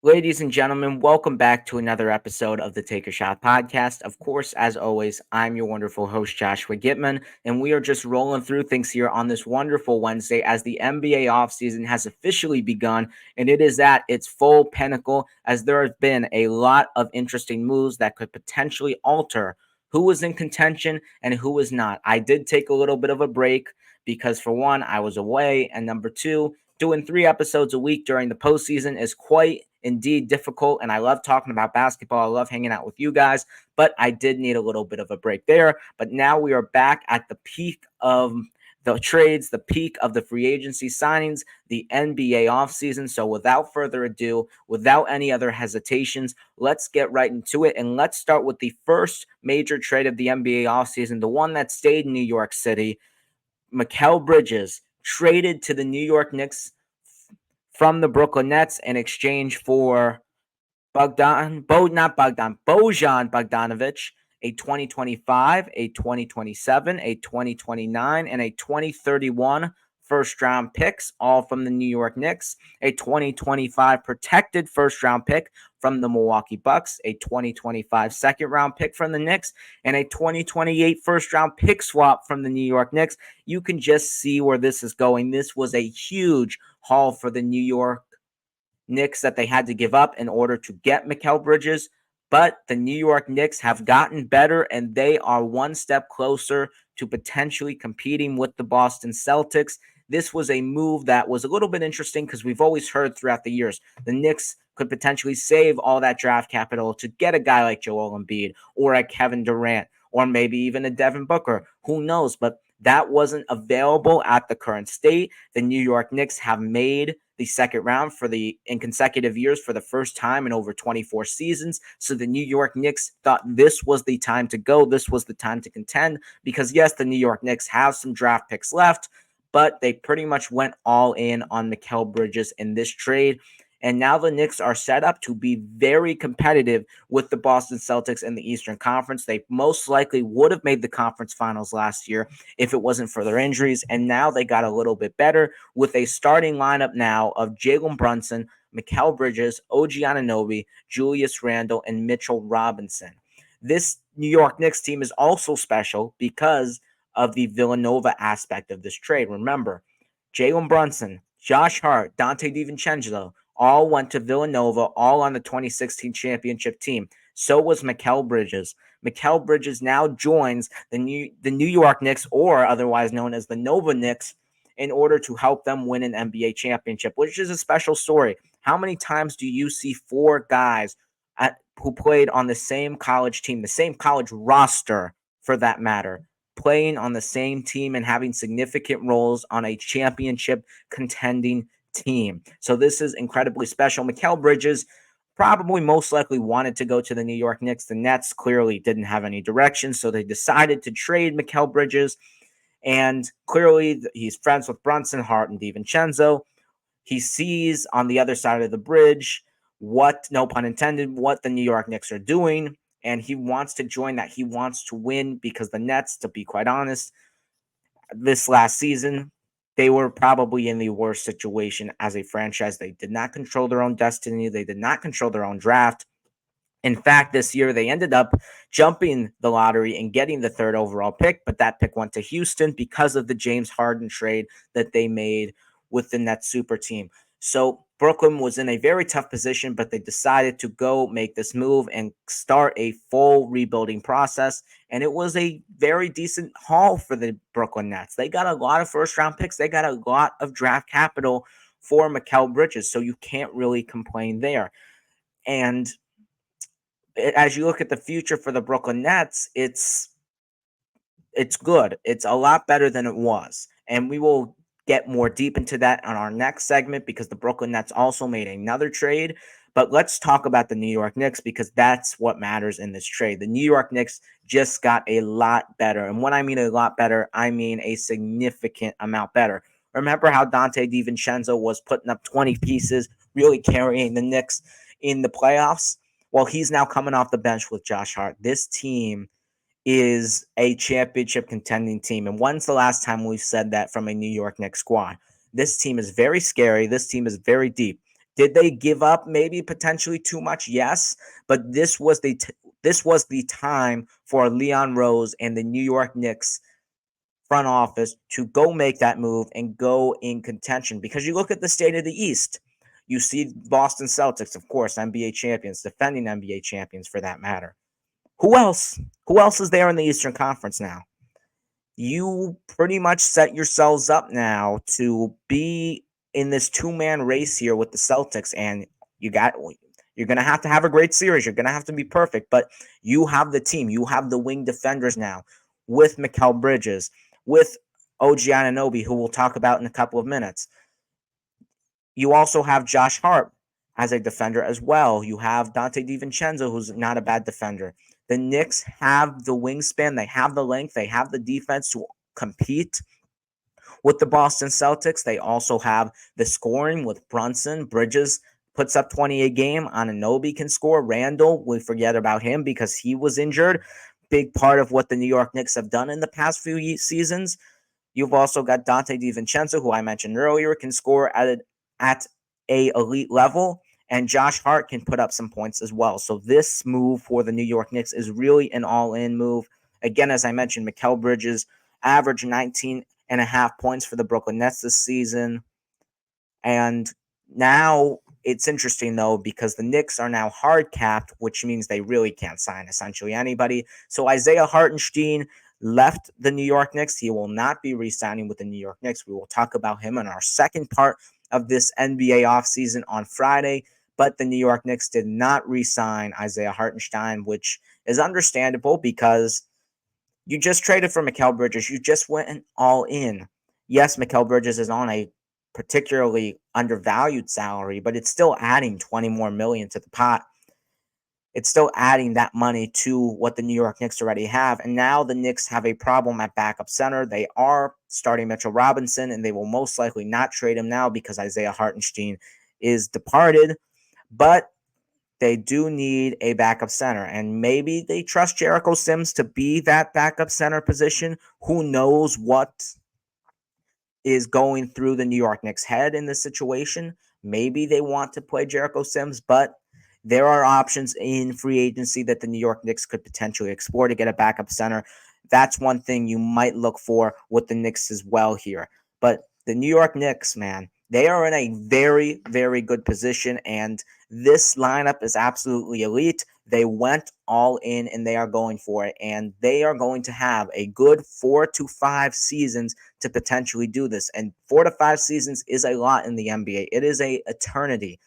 Ladies and gentlemen, welcome back to another episode of the Take a Shot podcast. Of course, as always, I'm your wonderful host, Joshua Gitman, and we are just rolling through things here on this wonderful Wednesday as the NBA offseason has officially begun, and it is at its full pinnacle as there have been a lot of interesting moves that could potentially alter who was in contention and who was not. I did take a little bit of a break because, for one, I was away, and number two, doing 3 episodes a week during the postseason is quite indeed difficult. And I love talking about basketball. I love hanging out with you guys, but I did need a little bit of a break there. But now we are back at the peak of the trades, the peak of the free agency signings, the NBA offseason. So without further ado, without any other hesitations, let's get right into it. And let's start with the first major trade of the NBA offseason, the one that stayed in New York City. Mikal Bridges traded to the New York Knicks from the Brooklyn Nets in exchange for Bojan Bogdanovic, a 2025, a 2027, a 2029, and a 2031 first round picks, all from the New York Knicks, a 2025 protected first round pick from the Milwaukee Bucks, a 2025 second round pick from the Knicks, and a 2028 first round pick swap from the New York Knicks. You can just see where this is going. This was a huge haul for the New York Knicks that they had to give up in order to get Mikal Bridges. But the New York Knicks have gotten better and they are one step closer to potentially competing with the Boston Celtics. This was a move that was a little bit interesting because we've always heard throughout the years the Knicks could potentially save all that draft capital to get a guy like Joel Embiid or a Kevin Durant or maybe even a Devin Booker. Who knows? But that wasn't available at the current state. The New York Knicks have made the second round in consecutive years for the first time in over 24 seasons. So the New York Knicks thought this was the time to go. This was the time to contend because yes, the New York Knicks have some draft picks left, but they pretty much went all in on Mikal Bridges in this trade. And now the Knicks are set up to be very competitive with the Boston Celtics in the Eastern Conference. They most likely would have made the conference finals last year if it wasn't for their injuries. And now they got a little bit better with a starting lineup now of Jalen Brunson, Mikal Bridges, OG Anunoby, Julius Randle, and Mitchell Robinson. This New York Knicks team is also special because of the Villanova aspect of this trade. Remember, Jalen Brunson, Josh Hart, Dante DiVincenzo all went to Villanova, all on the 2016 championship team. So was Mikal Bridges. Mikal Bridges now joins the New York Knicks, or otherwise known as the Nova Knicks, in order to help them win an NBA championship, which is a special story. How many times do you see four guys who played on the same college team, the same college roster for that matter, playing on the same team and having significant roles on a championship contending team? So this is incredibly special. Mikal Bridges probably most likely wanted to go to the New York Knicks. The Nets clearly didn't have any direction, so they decided to trade Mikal Bridges. And clearly, he's friends with Brunson, Hart, and DiVincenzo. He sees on the other side of the bridge what, no pun intended, what the New York Knicks are doing. And he wants to join that. He wants to win because the Nets, to be quite honest, this last season, they were probably in the worst situation as a franchise. They did not control their own destiny. They did not control their own draft. In fact, this year they ended up jumping the lottery and getting the third overall pick, but that pick went to Houston because of the James Harden trade that they made with the Nets super team. So Brooklyn was in a very tough position, but they decided to go make this move and start a full rebuilding process. And it was a very decent haul for the Brooklyn Nets. They got a lot of first round picks, they got a lot of draft capital for Mikal Bridges. So you can't really complain there. And as you look at the future for the Brooklyn Nets, it's good. It's a lot better than it was. And we will get more deep into that on our next segment because the Brooklyn Nets also made another trade. But let's talk about the New York Knicks because that's what matters in this trade. The New York Knicks just got a lot better. And when I mean a lot better, I mean a significant amount better. Remember how Dante DiVincenzo was putting up 20 pieces, really carrying the Knicks in the playoffs? Well, he's now coming off the bench with Josh Hart. This team is a championship contending team. And when's the last time we've said that from a New York Knicks squad? This team is very scary. This team is very deep. Did they give up maybe potentially too much? Yes, but this was the time for Leon Rose and the New York Knicks front office to go make that move and go in contention. Because you look at the state of the East, you see Boston Celtics, of course, NBA champions, defending NBA champions for that matter. Who else? Who else is there in the Eastern Conference now? You pretty much set yourselves up now to be in this two-man race here with the Celtics, and you're going to have a great series. You're going to have to be perfect, but you have the team. You have the wing defenders now with Mikal Bridges, with OG Anunoby, who we'll talk about in a couple of minutes. You also have Josh Hart as a defender as well. You have Dante DiVincenzo, who's not a bad defender. The Knicks have the wingspan, they have the length, they have the defense to compete with the Boston Celtics. They also have the scoring with Brunson. Bridges puts up 20 a game. Anunoby can score. Randall, we forget about him because he was injured. Big part of what the New York Knicks have done in the past few seasons. You've also got Dante DiVincenzo, who I mentioned earlier, can score at a elite level, and Josh Hart can put up some points as well. So this move for the New York Knicks is really an all-in move. Again, as I mentioned, Mikal Bridges averaged 19.5 points for the Brooklyn Nets this season. And now it's interesting, though, because the Knicks are now hard capped, which means they really can't sign essentially anybody. So Isaiah Hartenstein left the New York Knicks. He will not be re-signing with the New York Knicks. We will talk about him in our second part of this NBA offseason on Friday. But the New York Knicks did not re-sign Isaiah Hartenstein, which is understandable because you just traded for Mikal Bridges. You just went all in. Yes, Mikal Bridges is on a particularly undervalued salary, but it's still adding 20 more million to the pot. It's still adding that money to what the New York Knicks already have. And now the Knicks have a problem at backup center. They are starting Mitchell Robinson, and they will most likely not trade him now because Isaiah Hartenstein is departed. But they do need a backup center, and maybe they trust Jericho Sims to be that backup center position. Who knows what is going through the New York Knicks' head in this situation? Maybe they want to play Jericho Sims, but there are options in free agency that the New York Knicks could potentially explore to get a backup center. That's one thing you might look for with the Knicks as well here. But the New York Knicks, man, they are in a very, very good position, and this lineup is absolutely elite. They went all in, and they are going for it, and they are going to have a good 4 to 5 seasons to potentially do this. And 4 to 5 seasons is a lot in the NBA. It is an eternity.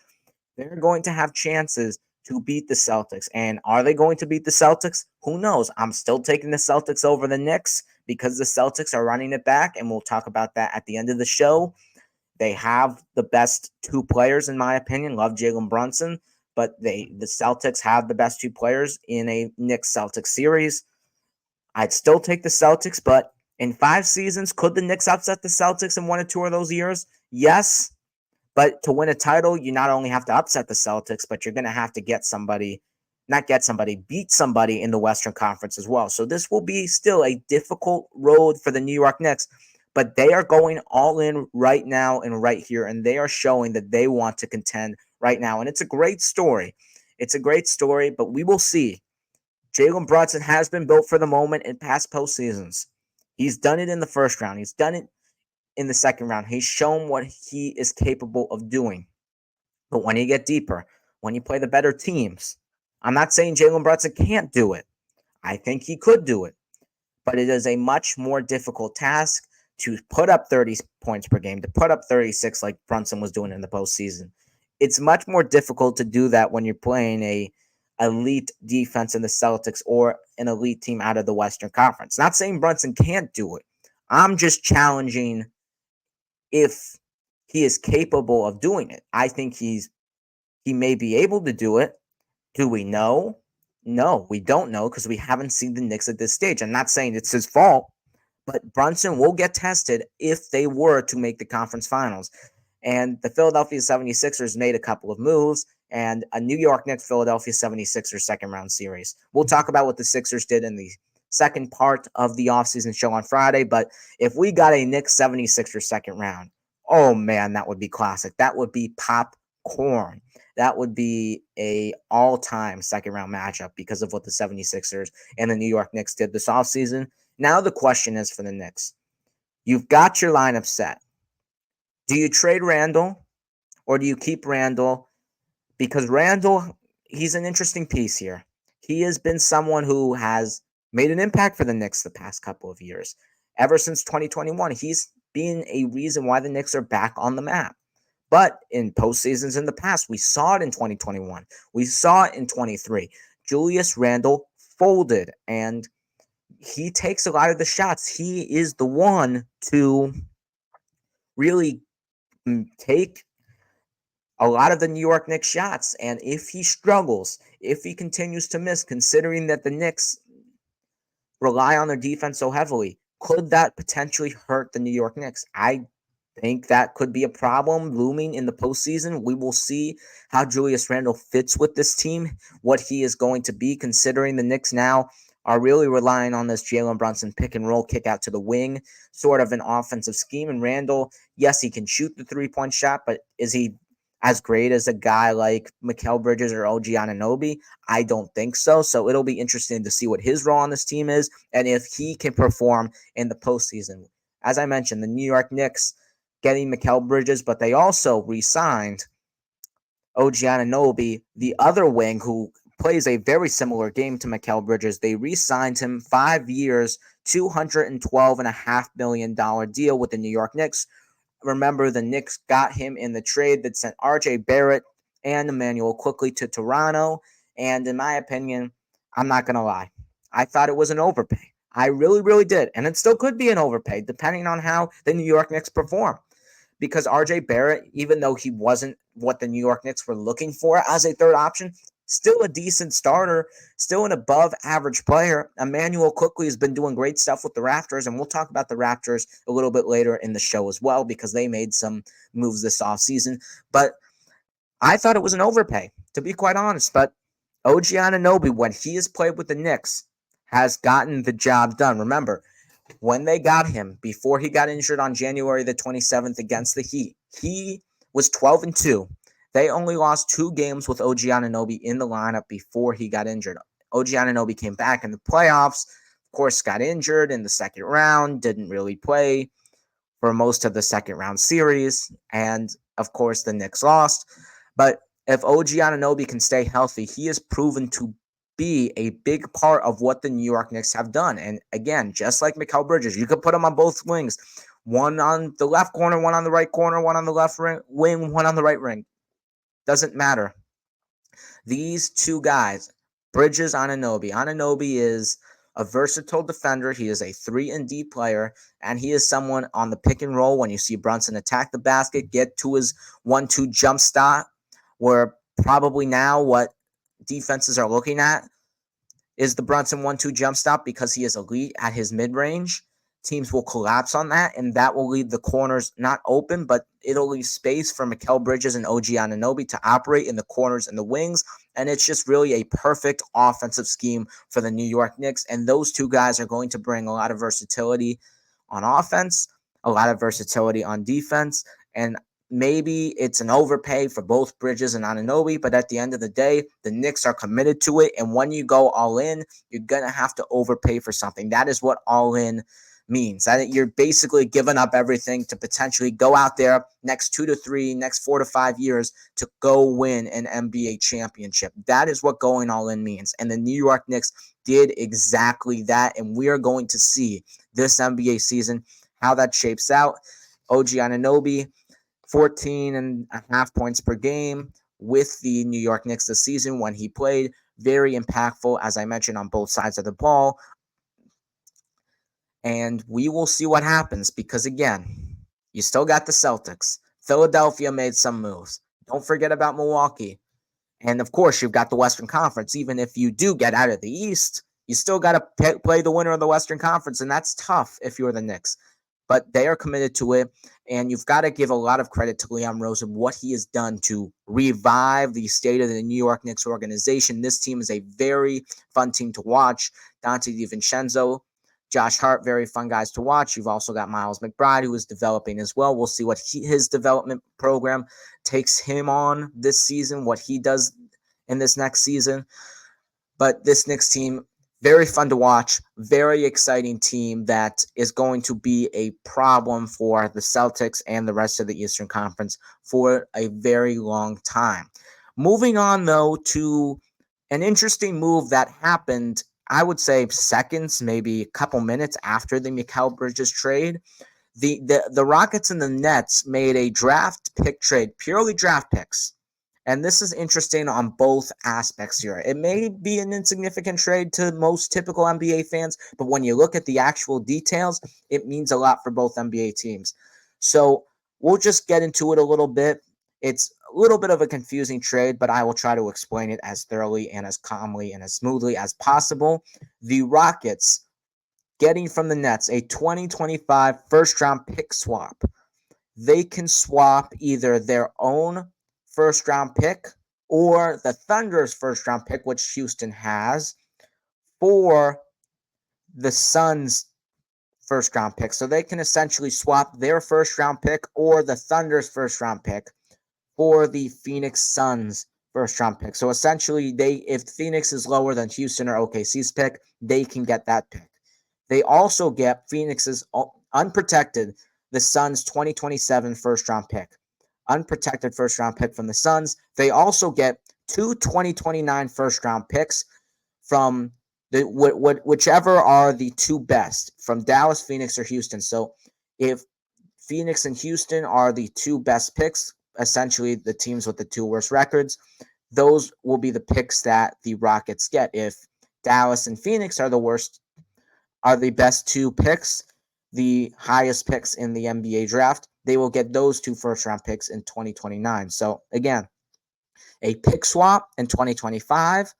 They're going to have chances to beat the Celtics. And are they going to beat the Celtics? Who knows? I'm still taking the Celtics over the Knicks because the Celtics are running it back, and we'll talk about that at the end of the show. They have the best two players, in my opinion. Love Jalen Brunson, but the Celtics have the best two players in a Knicks-Celtics series. I'd still take the Celtics, but in 5 seasons, could the Knicks upset the Celtics in 1 or 2 of those years? Yes. But to win a title, you not only have to upset the Celtics, but you're going to have to beat somebody in the Western Conference as well. So this will be still a difficult road for the New York Knicks, but they are going all in right now and right here, and they are showing that they want to contend right now. And it's a great story. It's a great story, but we will see. Jalen Brunson has been built for the moment in past postseasons. He's done it in the first round. He's done it in the second round. He's shown what he is capable of doing. But when you get deeper, when you play the better teams, I'm not saying Jalen Brunson can't do it. I think he could do it. But it is a much more difficult task to put up 30 points per game, to put up 36 like Brunson was doing in the postseason. It's much more difficult to do that when you're playing a elite defense in the Celtics or an elite team out of the Western Conference. Not saying Brunson can't do it. I'm just challenging if he is capable of doing it. I think he may be able to do it. Do we know? No, we don't know because we haven't seen the Knicks at this stage. I'm not saying it's his fault, but Brunson will get tested if they were to make the conference finals. And the Philadelphia 76ers made a couple of moves, and a New York Knicks Philadelphia 76ers second round series. We'll talk about what the Sixers did in the second part of the offseason show on Friday, but if we got a Knicks 76ers second round, oh man, that would be classic. That would be pop corn. That would be a all-time second-round matchup because of what the 76ers and the New York Knicks did this offseason. Now the question is for the Knicks. You've got your lineup set. Do you trade Randall or do you keep Randall? Because Randall, he's an interesting piece here. He has been someone who has made an impact for the Knicks the past couple of years. Ever since 2021, he's been a reason why the Knicks are back on the map. But in postseasons in the past, we saw it in 2021. We saw it in 23. Julius Randle folded, and he takes a lot of the shots. He is the one to really take a lot of the New York Knicks shots. And if he struggles, if he continues to miss, considering that the Knicks rely on their defense so heavily, could that potentially hurt the New York Knicks? I think that could be a problem looming in the postseason. We will see how Julius Randle fits with this team, what he is going to be, considering the Knicks now are really relying on this Jalen Brunson pick and roll kick out to the wing, sort of an offensive scheme. And Randle, yes, he can shoot the three-point shot, but is he as great as a guy like Mikal Bridges or OG Anunoby? I don't think so. So it'll be interesting to see what his role on this team is and if he can perform in the postseason. As I mentioned, the New York Knicks getting Mikal Bridges, but they also re-signed OG Anunoby, the other wing who plays a very similar game to Mikal Bridges. They re-signed him 5 years, $212.5 million deal with the New York Knicks. Remember, the Knicks got him in the trade that sent RJ Barrett and Emmanuel Quickley to Toronto. And in my opinion, I'm not going to lie, I thought it was an overpay. I really, really did. And it still could be an overpay, depending on how the New York Knicks perform. Because RJ Barrett, even though he wasn't what the New York Knicks were looking for as a third option, still a decent starter, still an above-average player. Emmanuel Quickley has been doing great stuff with the Raptors, and we'll talk about the Raptors a little bit later in the show as well because they made some moves this offseason. But I thought it was an overpay, to be quite honest. But OG Anunoby, when he has played with the Knicks, has gotten the job done. Remember, when they got him, before he got injured on January the 27th against the Heat, he was 12-2. They only lost 2 games with OG Anunoby in the lineup before he got injured. OG Anunoby came back in the playoffs, of course, got injured in the second round, didn't really play for most of the second round series, and of course, the Knicks lost. But if OG Anunoby can stay healthy, he is proven to be a big part of what the New York Knicks have done. And again, just like Mikal Bridges, you could put him on both wings, one on the left corner, one on the right corner, one on the left wing, one on the right wing. Doesn't matter. These two guys, Bridges, Anunoby is a versatile defender. He is a 3-and-D player, and he is someone on the pick and roll when you see Brunson attack the basket, get to his 1-2 jump stop, where probably now what defenses are looking at is the Brunson 1-2 jump stop because he is elite at his mid-range. Teams will collapse on that, and that will leave the corners not open, but it'll leave space for Mikal Bridges and OG Anunoby to operate in the corners and the wings, and it's just really a perfect offensive scheme for the New York Knicks, and those two guys are going to bring a lot of versatility on offense, a lot of versatility on defense, and maybe it's an overpay for both Bridges and Anunoby, but at the end of the day, the Knicks are committed to it, and when you go all in, you're going to have to overpay for something. That is what all in means. That you're basically giving up everything to potentially go out there next 2 to 3, next 4 to 5 years to go win an NBA championship. That is what going all in means. And the New York Knicks did exactly that. And we are going to see this NBA season how that shapes out. OG Anunoby, 14.5 points per game with the New York Knicks this season when he played. Very impactful, as I mentioned, on both sides of the ball. And we will see what happens because, again, you still got the Celtics. Philadelphia made some moves. Don't forget about Milwaukee. And, of course, you've got the Western Conference. Even if you do get out of the East, you still got to play the winner of the Western Conference, and that's tough if you're the Knicks. But they are committed to it, and you've got to give a lot of credit to Leon Rose and what he has done to revive the state of the New York Knicks organization. This team is a very fun team to watch. Dante DiVincenzo, Josh Hart, very fun guys to watch. You've also got Miles McBride, who is developing as well. We'll see what his development program takes him on this season, what he does in this next season. But this Knicks team, very fun to watch, very exciting team that is going to be a problem for the Celtics and the rest of the Eastern Conference for a very long time. Moving on, though, to an interesting move that happened, I would say seconds, maybe a couple minutes after the Mikal Bridges trade. The Rockets and the Nets made a draft pick trade, purely draft picks. And this is interesting on both aspects here. It may be an insignificant trade to most typical NBA fans, but when you look at the actual details, it means a lot for both NBA teams. So we'll just get into it a little bit. It's a little bit of a confusing trade, but I will try to explain it as thoroughly and as calmly and as smoothly as possible. The Rockets getting from the Nets a 2025 first-round pick swap. They can swap either their own first-round pick or the Thunder's first-round pick, which Houston has, for the Suns' first-round pick. So they can essentially swap their first-round pick or the Thunder's first-round pick for the Phoenix Suns' first-round pick. So essentially, if Phoenix is lower than Houston or OKC's pick, they can get that pick. They also get Phoenix's unprotected, the Suns' 2027 first-round pick. Unprotected first-round pick from the Suns. They also get two 2029 first-round picks from whichever are the two best, from Dallas, Phoenix, or Houston. So if Phoenix and Houston are the two best picks, essentially the teams with the two worst records, those will be the picks that the Rockets get. If Dallas and Phoenix are the best two picks, the highest picks in the NBA draft, they will get those two first-round picks in 2029. So, again, a pick swap in 2025,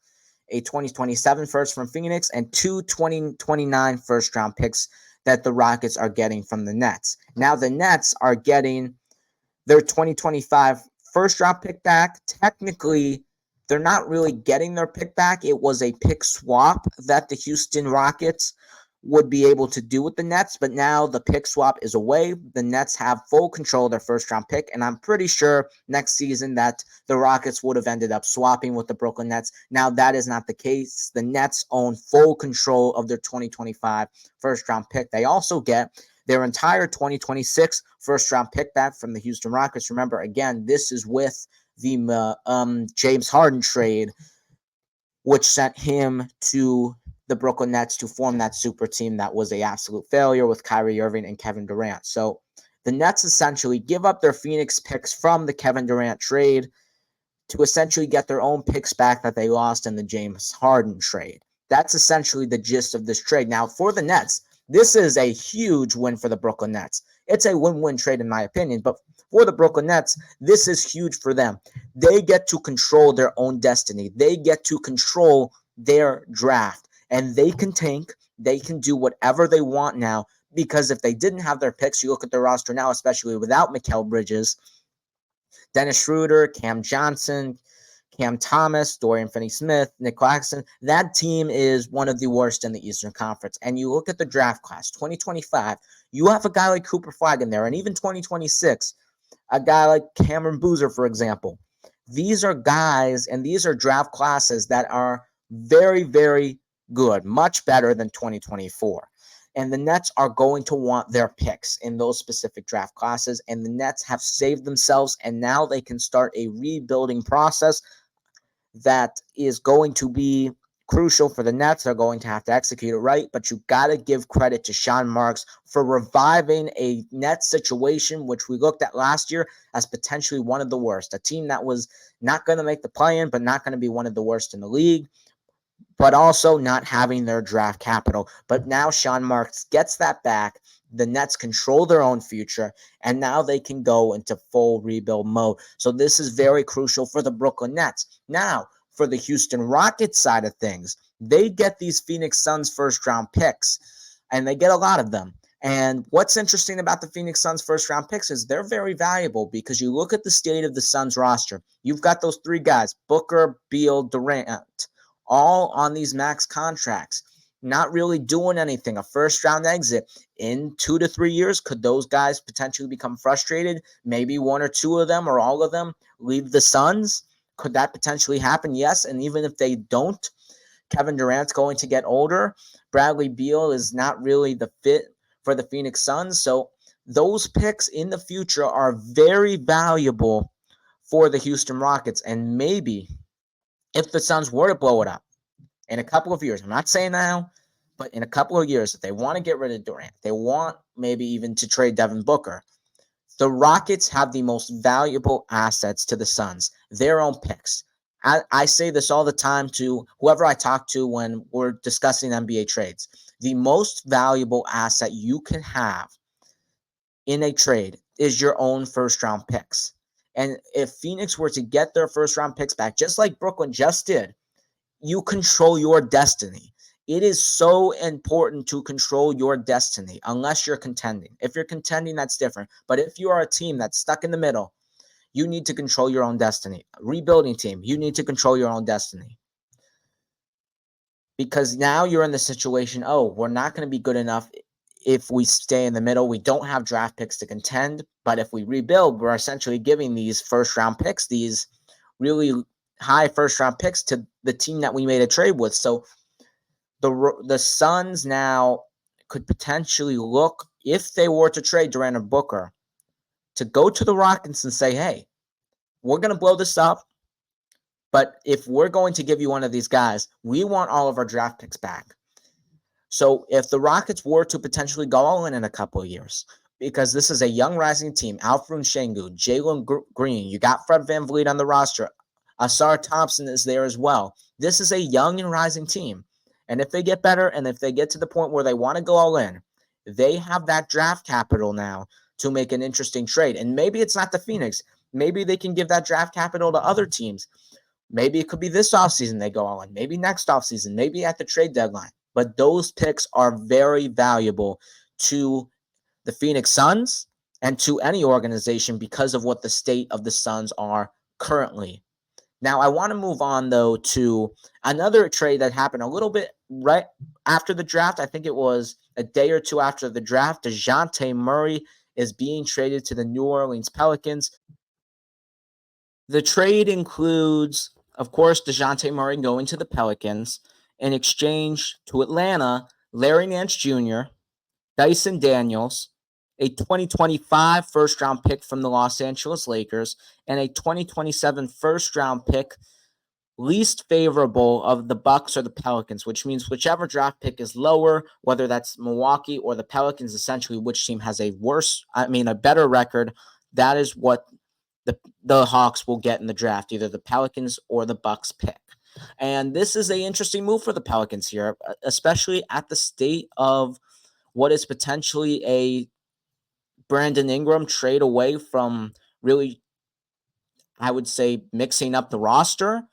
a 2027 first from Phoenix, and two 2029 first-round picks that the Rockets are getting from the Nets. Now, the Nets are getting their 2025 first-round pick back. Technically, they're not really getting their pick back. It was a pick swap that the Houston Rockets would be able to do with the Nets, but now the pick swap is away. The Nets have full control of their first-round pick, and I'm pretty sure next season that the Rockets would have ended up swapping with the Brooklyn Nets. Now, that is not the case. The Nets own full control of their 2025 first-round pick. They also get their entire 2026 first-round pick back from the Houston Rockets. Remember, again, this is with the James Harden trade, which sent him to the Brooklyn Nets to form that super team that was an absolute failure with Kyrie Irving and Kevin Durant. So the Nets essentially give up their Phoenix picks from the Kevin Durant trade to essentially get their own picks back that they lost in the James Harden trade. That's essentially the gist of this trade. Now, for the Nets, this is a huge win for the Brooklyn Nets. It's a win-win trade in my opinion, but for the Brooklyn Nets, this is huge for them. They get to control their own destiny. They get to control their draft. And they can tank. They can do whatever they want now, because if they didn't have their picks, you look at their roster now, especially without Mikal Bridges, Dennis Schroeder, Cam Johnson, Cam Thomas, Dorian Finney-Smith, Nick Claxton, that team is one of the worst in the Eastern Conference. And you look at the draft class, 2025, you have a guy like Cooper Flagg in there, and even 2026, a guy like Cameron Boozer, for example. These are guys, and these are draft classes that are very, very good, much better than 2024. And the Nets are going to want their picks in those specific draft classes, and the Nets have saved themselves, and now they can start a rebuilding process that is going to be crucial for the Nets. They're going to have to execute it right, but you got to give credit to Sean Marks for reviving a Nets situation, which we looked at last year as potentially one of the worst, a team that was not going to make the play-in, but not going to be one of the worst in the league, but also not having their draft capital. But now Sean Marks gets that back. The Nets control their own future, and now they can go into full rebuild mode. So this is very crucial for the Brooklyn Nets. Now, for the Houston Rockets side of things, they get these Phoenix Suns first-round picks, and they get a lot of them. And what's interesting about the Phoenix Suns first-round picks is they're very valuable, because you look at the state of the Suns roster. You've got those three guys, Booker, Beal, Durant, all on these max contracts. not really doing anything, a first round exit. In 2 to 3 years, could those guys potentially become frustrated? Maybe one or two of them or all of them leave the Suns. Could that potentially happen? Yes. And even if they don't, Kevin Durant's going to get older. Bradley Beal is not really the fit for the Phoenix Suns. So those picks in the future are very valuable for the Houston Rockets. And maybe if the Suns were to blow it up in a couple of years, I'm not saying now, but in a couple of years, if they want to get rid of Durant, they want maybe even to trade Devin Booker, the Rockets have the most valuable assets to the Suns, their own picks. I say this all the time to whoever I talk to when we're discussing NBA trades. The most valuable asset you can have in a trade is your own first-round picks. And if Phoenix were to get their first-round picks back, just like Brooklyn just did, you control your destiny. It is so important to control your destiny unless you're contending. If you're contending, that's different. But if you are a team that's stuck in the middle, you need to control your own destiny. A rebuilding team, you need to control your own destiny. Because now you're in the situation, we're not going to be good enough if we stay in the middle. We don't have draft picks to contend. But if we rebuild, we're essentially giving these first-round picks, these really high first-round picks to the team that we made a trade with. So the Suns now could potentially look, if they were to trade Durant or Booker, to go to the Rockets and say, hey, we're going to blow this up, but if we're going to give you one of these guys, we want all of our draft picks back. So if the Rockets were to potentially go all in a couple of years, because this is a young rising team, Alfred Sengun, Jalen Green, you got Fred VanVleet on the roster, Asar Thompson is there as well. This is a young and rising team. And if they get better and if they get to the point where they want to go all in, they have that draft capital now to make an interesting trade. And maybe it's not the Phoenix. Maybe they can give that draft capital to other teams. Maybe it could be this offseason they go all in. Maybe next offseason. Maybe at the trade deadline. But those picks are very valuable to the Phoenix Suns and to any organization because of what the state of the Suns are currently. Now, I want to move on, though, to another trade that happened a little bit right after the draft. I think it was a day or two after the draft. Dejounte Murray is being traded to the New Orleans Pelicans. The trade includes, of course, Dejounte Murray going to the Pelicans in exchange to Atlanta, Larry Nance Jr., Dyson Daniels, a 2025 first-round pick from the Los Angeles Lakers, and a 2027 first-round pick, least favorable of the Bucks or the Pelicans, which means whichever draft pick is lower, whether that's Milwaukee or the Pelicans, essentially which team has a better record, that is what the Hawks will get in the draft, either the Pelicans or the Bucks pick. And this is an interesting move for the Pelicans here, especially at the state of what is potentially a Brandon Ingram trade away from really, I would say, mixing up the roster.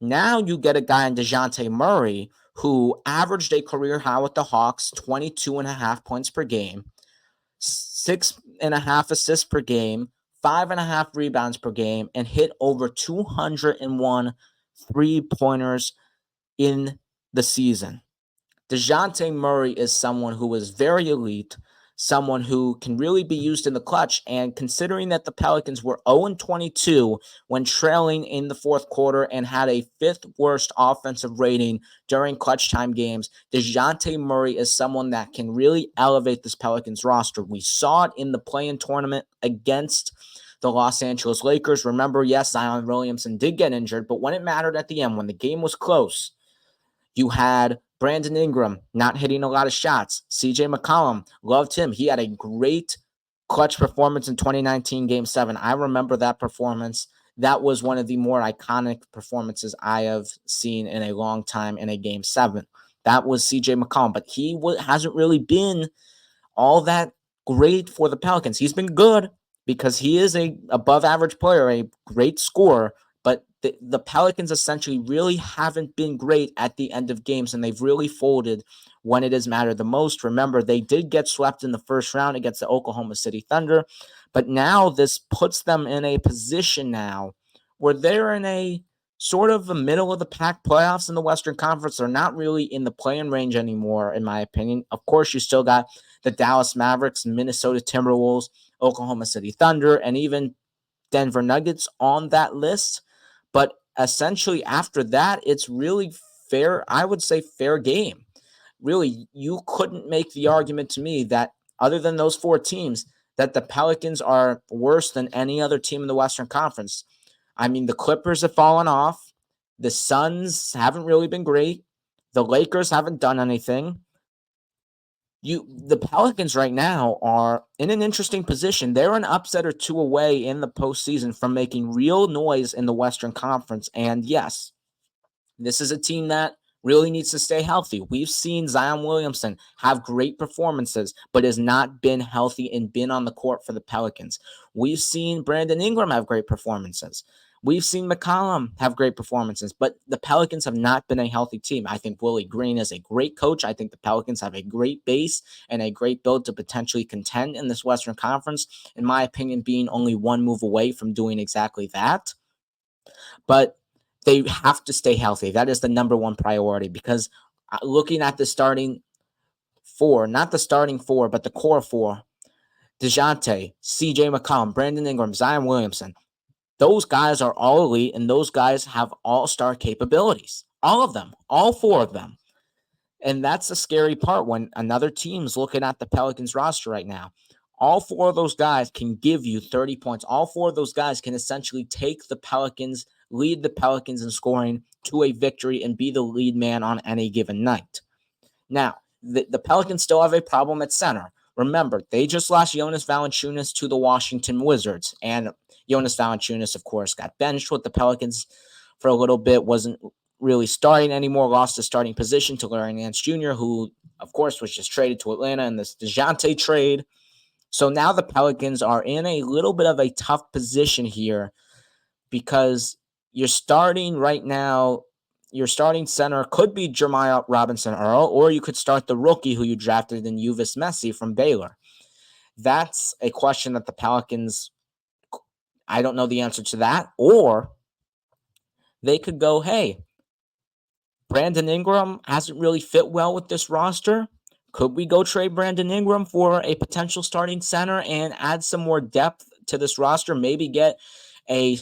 Now you get a guy in Dejounte Murray who averaged a career high with the Hawks, 22.5 points per game, 6.5 assists per game, 5.5 rebounds per game, and hit over 201 three-pointers in the season. Dejounte Murray is someone who is very elite, someone who can really be used in the clutch. And considering that the Pelicans were 0-22 when trailing in the fourth quarter and had a fifth worst offensive rating during clutch time games, Dejounte Murray is someone that can really elevate this Pelicans roster. We saw it in the play-in tournament against the Los Angeles Lakers. Remember, yes, Zion Williamson did get injured, but when it mattered at the end, when the game was close, you had Brandon Ingram not hitting a lot of shots. CJ McCollum, loved him. He had a great clutch performance in 2019 Game 7. I remember that performance. That was one of the more iconic performances I have seen in a long time in a Game 7. That was CJ McCollum, but he hasn't really been all that great for the Pelicans. He's been good because he is a above-average player, a great scorer, but the Pelicans essentially really haven't been great at the end of games, and they've really folded when it has mattered the most. Remember, they did get swept in the first round against the Oklahoma City Thunder, but now this puts them in a position now where they're in a sort of the middle of the pack playoffs in the Western Conference. They're not really in the play-in range anymore, in my opinion. Of course, you still got the Dallas Mavericks, Minnesota Timberwolves, Oklahoma City Thunder, and even Denver Nuggets on that list. But essentially, after that, it's really fair. I would say fair game. Really, you couldn't make the argument to me that other than those four teams, that the Pelicans are worse than any other team in the Western Conference. I mean, the Clippers have fallen off. The Suns haven't really been great. The Lakers haven't done anything. The Pelicans right now are in an interesting position. They're an upset or two away in the postseason from making real noise in the Western Conference. And yes, this is a team that really needs to stay healthy. We've seen Zion Williamson have great performances, but has not been healthy and been on the court for the Pelicans. We've seen Brandon Ingram have great performances. We've seen McCollum have great performances, but the Pelicans have not been a healthy team. I think Willie Green is a great coach. I think the Pelicans have a great base and a great build to potentially contend in this Western Conference, in my opinion, being only one move away from doing exactly that. But they have to stay healthy. That is the number one priority, because looking at the starting four, not the starting four, but the core four, Dejounte, CJ McCollum, Brandon Ingram, Zion Williamson, those guys are all elite, and those guys have all-star capabilities. All of them, all four of them. And that's the scary part when another team's looking at the Pelicans roster right now. All four of those guys can give you 30 points. All four of those guys can essentially take the Pelicans, lead the Pelicans in scoring to a victory, and be the lead man on any given night. Now, the Pelicans still have a problem at center. Remember, they just lost Jonas Valanciunas to the Washington Wizards, and Jonas Valanciunas, of course, got benched with the Pelicans for a little bit, wasn't really starting anymore, lost his starting position to Larry Nance Jr., who, of course, was just traded to Atlanta in this Dejounte trade. So now the Pelicans are in a little bit of a tough position here, because you're starting right now, your starting center could be Jeremiah Robinson Earl, or you could start the rookie who you drafted in Uvis Messi from Baylor. That's a question that the Pelicans, I don't know the answer to that. Or they could go, hey, Brandon Ingram hasn't really fit well with this roster. Could we go trade Brandon Ingram for a potential starting center and add some more depth to this roster? Maybe get a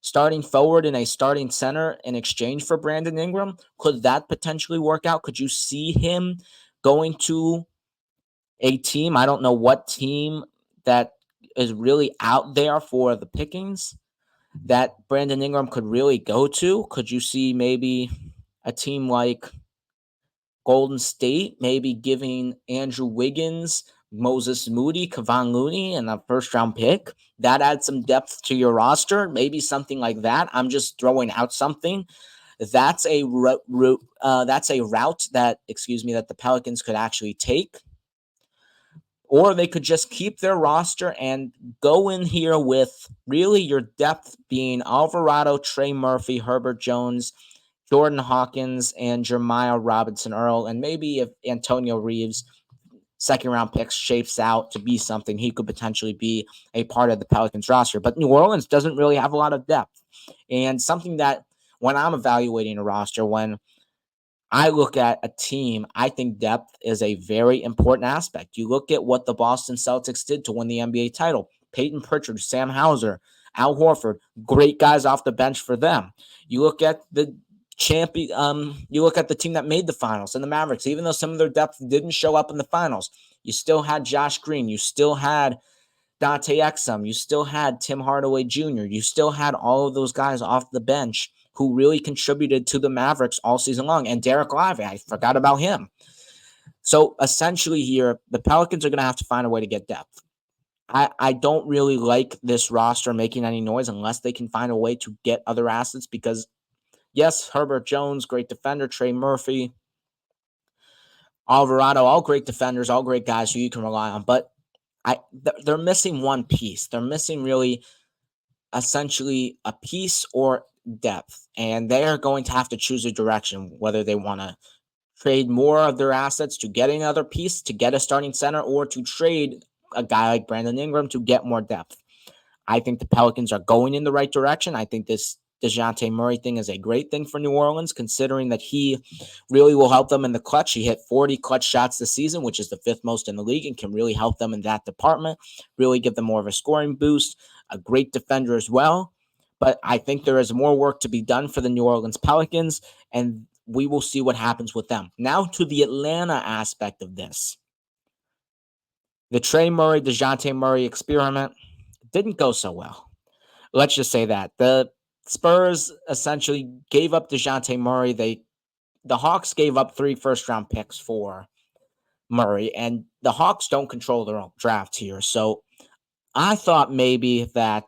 starting forward and a starting center in exchange for Brandon Ingram. Could that potentially work out? Could you see him going to a team? I don't know what team that is really out there for the pickings that Brandon Ingram could really go to. Could you see maybe a team like Golden State maybe giving Andrew Wiggins, Moses Moody, Kevon Looney, and a first-round pick? That adds some depth to your roster. Maybe something like that. I'm just throwing out something. That's a route that the Pelicans could actually take. Or they could just keep their roster and go in here with really your depth being Alvarado, Trey Murphy, Herbert Jones, Jordan Hawkins, and Jeremiah Robinson Earl. And maybe if Antonio Reeves' second-round pick shapes out to be something, he could potentially be a part of the Pelicans roster. But New Orleans doesn't really have a lot of depth. And something that when I'm evaluating a roster, when I look at a team, I think depth is a very important aspect. You look at what the Boston Celtics did to win the NBA title. Peyton Pritchard, Sam Hauser, Al Horford, great guys off the bench for them. You look at the you look at the team that made the finals and the Mavericks. Even though some of their depth didn't show up in the finals, you still had Josh Green. You still had Dante Exum. You still had Tim Hardaway Jr. You still had all of those guys off the bench who really contributed to the Mavericks all season long. And Derek Lively, I forgot about him. So essentially here, the Pelicans are going to have to find a way to get depth. I don't really like this roster making any noise unless they can find a way to get other assets, because yes, Herbert Jones, great defender, Trey Murphy, Alvarado, all great defenders, all great guys who you can rely on. But they're missing one piece. They're missing really essentially a piece or depth, and they are going to have to choose a direction, whether they want to trade more of their assets to get another piece, to get a starting center, or to trade a guy like Brandon Ingram to get more depth. I think the Pelicans are going in the right direction. I think this Dejounte Murray thing is a great thing for New Orleans, considering that he really will help them in the clutch. He hit 40 clutch shots this season, which is the 5th most in the league, and can really help them in that department, really give them more of a scoring boost. A great defender as well. But I think there is more work to be done for the New Orleans Pelicans, and we will see what happens with them. Now to the Atlanta aspect of this. The Trey Murray, Dejounte Murray experiment didn't go so well. Let's just say that. The Spurs essentially gave up Dejounte Murray. The Hawks gave up 3 first-round picks for Murray, and the Hawks don't control their own draft here. So I thought maybe that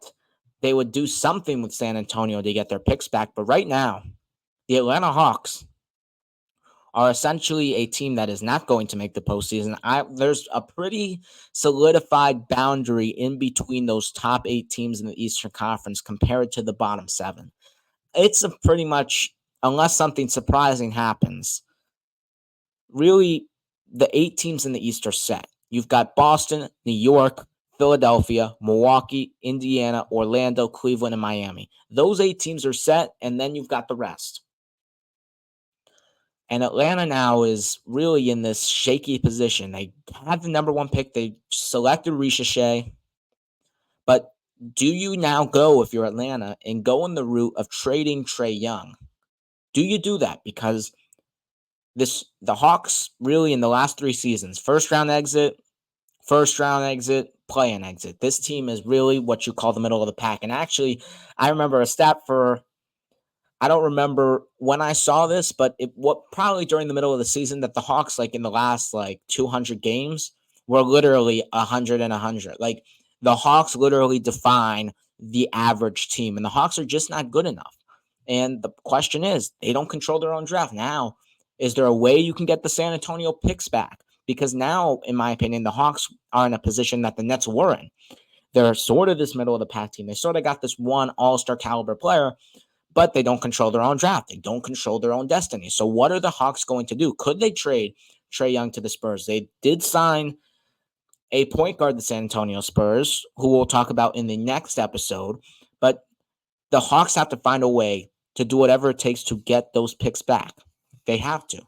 they would do something with San Antonio to get their picks back. But right now, the Atlanta Hawks are essentially a team that is not going to make the postseason. There's a pretty solidified boundary in between those top 8 teams in the Eastern Conference compared to the bottom 7. It's a pretty much, unless something surprising happens, really the 8 teams in the East are set. You've got Boston, New York, Philadelphia, Milwaukee, Indiana, Orlando, Cleveland, and Miami. Those 8 teams are set, and then you've got the rest. And Atlanta now is really in this shaky position. They had the number 1 pick. They selected Ricochet. But do you now go, if you're Atlanta, and go in the route of trading Trae Young? Do you do that? Because the Hawks really in the last 3 seasons, first round exit, play-in exit. This team is really what you call the middle of the pack. And actually, I remember a stat I don't remember when I saw this, but probably during the middle of the season that the Hawks, like in the last 200 games, were literally 100 and 100. Like the Hawks literally define the average team, and the Hawks are just not good enough. And the question is, they don't control their own draft. Now, is there a way you can get the San Antonio picks back? Because now, in my opinion, the Hawks are in a position that the Nets were in. They're sort of this middle of the pack team. They sort of got this one all-star caliber player, but they don't control their own draft. They don't control their own destiny. So what are the Hawks going to do? Could they trade Trae Young to the Spurs? They did sign a point guard, the San Antonio Spurs, who we'll talk about in the next episode. But the Hawks have to find a way to do whatever it takes to get those picks back. They have to,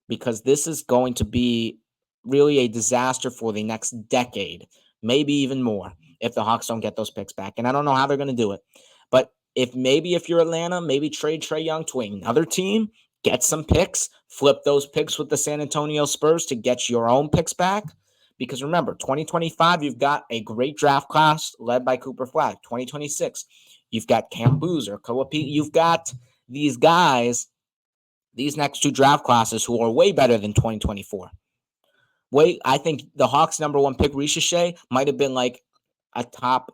because this is going to be really a disaster for the next decade, maybe even more, if the Hawks don't get those picks back. And I don't know how they're going to do it. But if you're Atlanta, maybe trade Trae Young to another team, get some picks, flip those picks with the San Antonio Spurs to get your own picks back. Because remember, 2025, you've got a great draft class led by Cooper Flag. 2026, you've got Cam Boozer, you've got these guys, these next 2 draft classes who are way better than 2024. I think the Hawks' number 1 pick, Ricochet, might have been like a top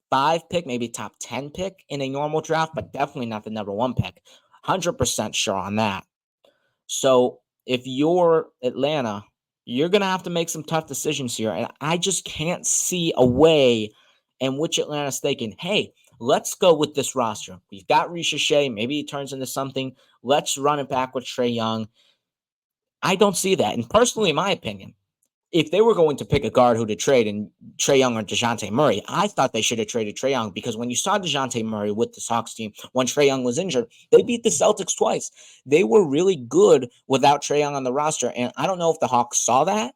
5 pick, maybe top 10 pick in a normal draft, but definitely not the number 1 pick. 100% sure on that. So if you're Atlanta, you're going to have to make some tough decisions here. And I just can't see a way in which Atlanta's thinking, hey, let's go with this roster. We've got Ricochet. Maybe he turns into something. Let's run it back with Trae Young. I don't see that. And personally, in my opinion, if they were going to pick a guard who to trade in Trae Young or Dejounte Murray, I thought they should have traded Trae Young, because when you saw Dejounte Murray with the Hawks team, when Trae Young was injured, they beat the Celtics twice. They were really good without Trae Young on the roster. And I don't know if the Hawks saw that,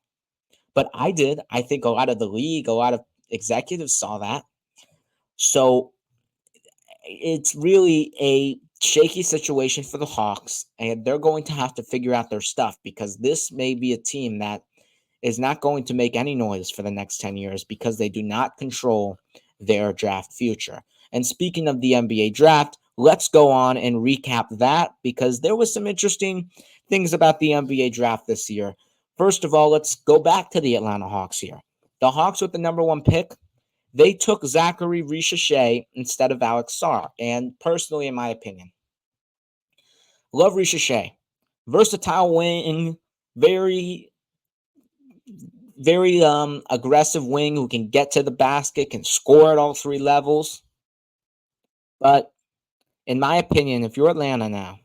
but I did. I think a lot of the league, a lot of executives saw that. So it's really a shaky situation for the Hawks, and they're going to have to figure out their stuff, because this may be a team that is not going to make any noise for the next 10 years because they do not control their draft future. And speaking of the NBA draft, let's go on and recap that, because there was some interesting things about the NBA draft this year. First of all, let's go back to the Atlanta Hawks here. The Hawks with the number 1 pick, they took Zachary Ricochet instead of Alex Sarr. And personally, in my opinion, love Ricochet. Versatile wing, very aggressive wing who can get to the basket, can score at all 3 levels. But in my opinion, if you're Atlanta now,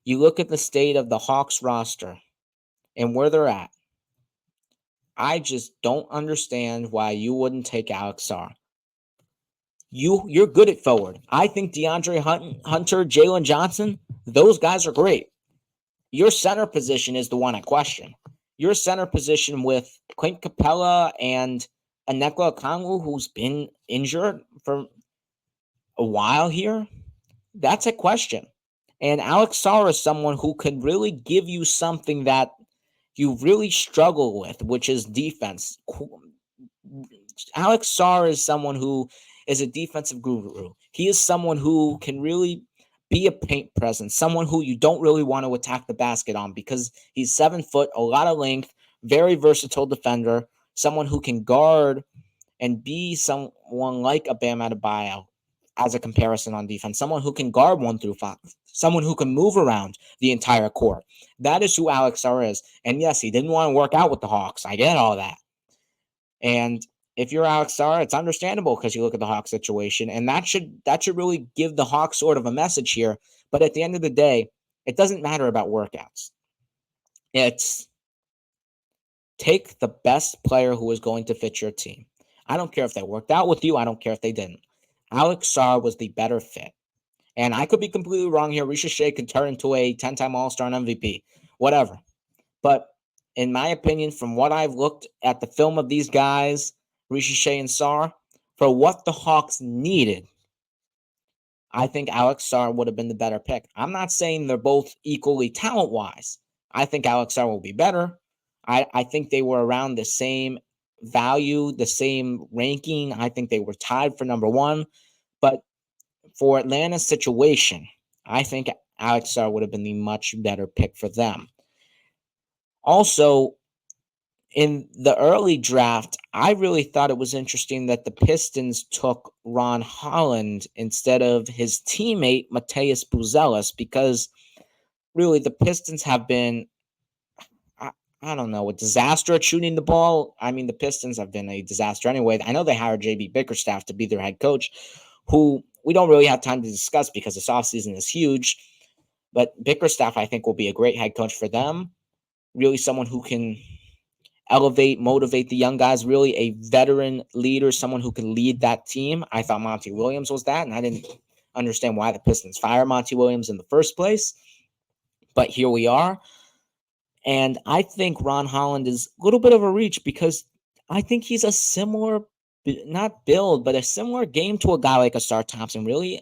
you look at the state of the Hawks roster and where they're at, I just don't understand why you wouldn't take Alex Sarr. You're good at forward. I think DeAndre Hunter, Jalen Johnson, those guys are great. Your center position is the one I question. Your center position with Clint Capella and Anekla Okongwu, who's been injured for a while here, that's a question. And Alex Sarr is someone who can really give you something that you really struggle with, which is defense. Alex Sarr is someone who is a defensive guru. He is someone who can really be a paint presence, someone who you don't really want to attack the basket on because he's 7 foot, a lot of length, very versatile defender, someone who can guard and be someone like a Bam Adebayo as a comparison on defense, someone who can guard 1 through 5, someone who can move around the entire court. That is who Alex Sarr is. And yes, he didn't want to work out with the Hawks. I get all that. And if you're Alex Sarr, it's understandable because you look at the Hawks situation, and that should really give the Hawks sort of a message here. But at the end of the day, it doesn't matter about workouts. It's take the best player who is going to fit your team. I don't care if they worked out with you. I don't care if they didn't. Alex Sarr was the better fit. And I could be completely wrong here. Risha Shea could turn into a 10-time All-Star and MVP. Whatever. But in my opinion, from what I've looked at the film of these guys, Risha Shea and Sarr, for what the Hawks needed, I think Alex Sarr would have been the better pick. I'm not saying they're both equally talent-wise. I think Alex Sarr will be better. I think they were around the same value, the same ranking. I think they were tied for number 1. But for Atlanta's situation, I think Alex Sarr would have been the much better pick for them. Also, in the early draft, I really thought it was interesting that the Pistons took Ron Holland instead of his teammate, Mateus Buzelis, because really the Pistons have been, I don't know, a disaster at shooting the ball. I mean, the Pistons have been a disaster anyway. I know they hired J.B. Bickerstaff to be their head coach, who we don't really have time to discuss because this offseason is huge. But Bickerstaff, I think, will be a great head coach for them. Really someone who can elevate, motivate the young guys, really a veteran leader, someone who can lead that team. I thought Monty Williams was that, and I didn't understand why the Pistons fired Monty Williams in the first place. But here we are. And I think Ron Holland is a little bit of a reach because I think he's a similar, not build, but a similar game to a guy like a Star Thompson, really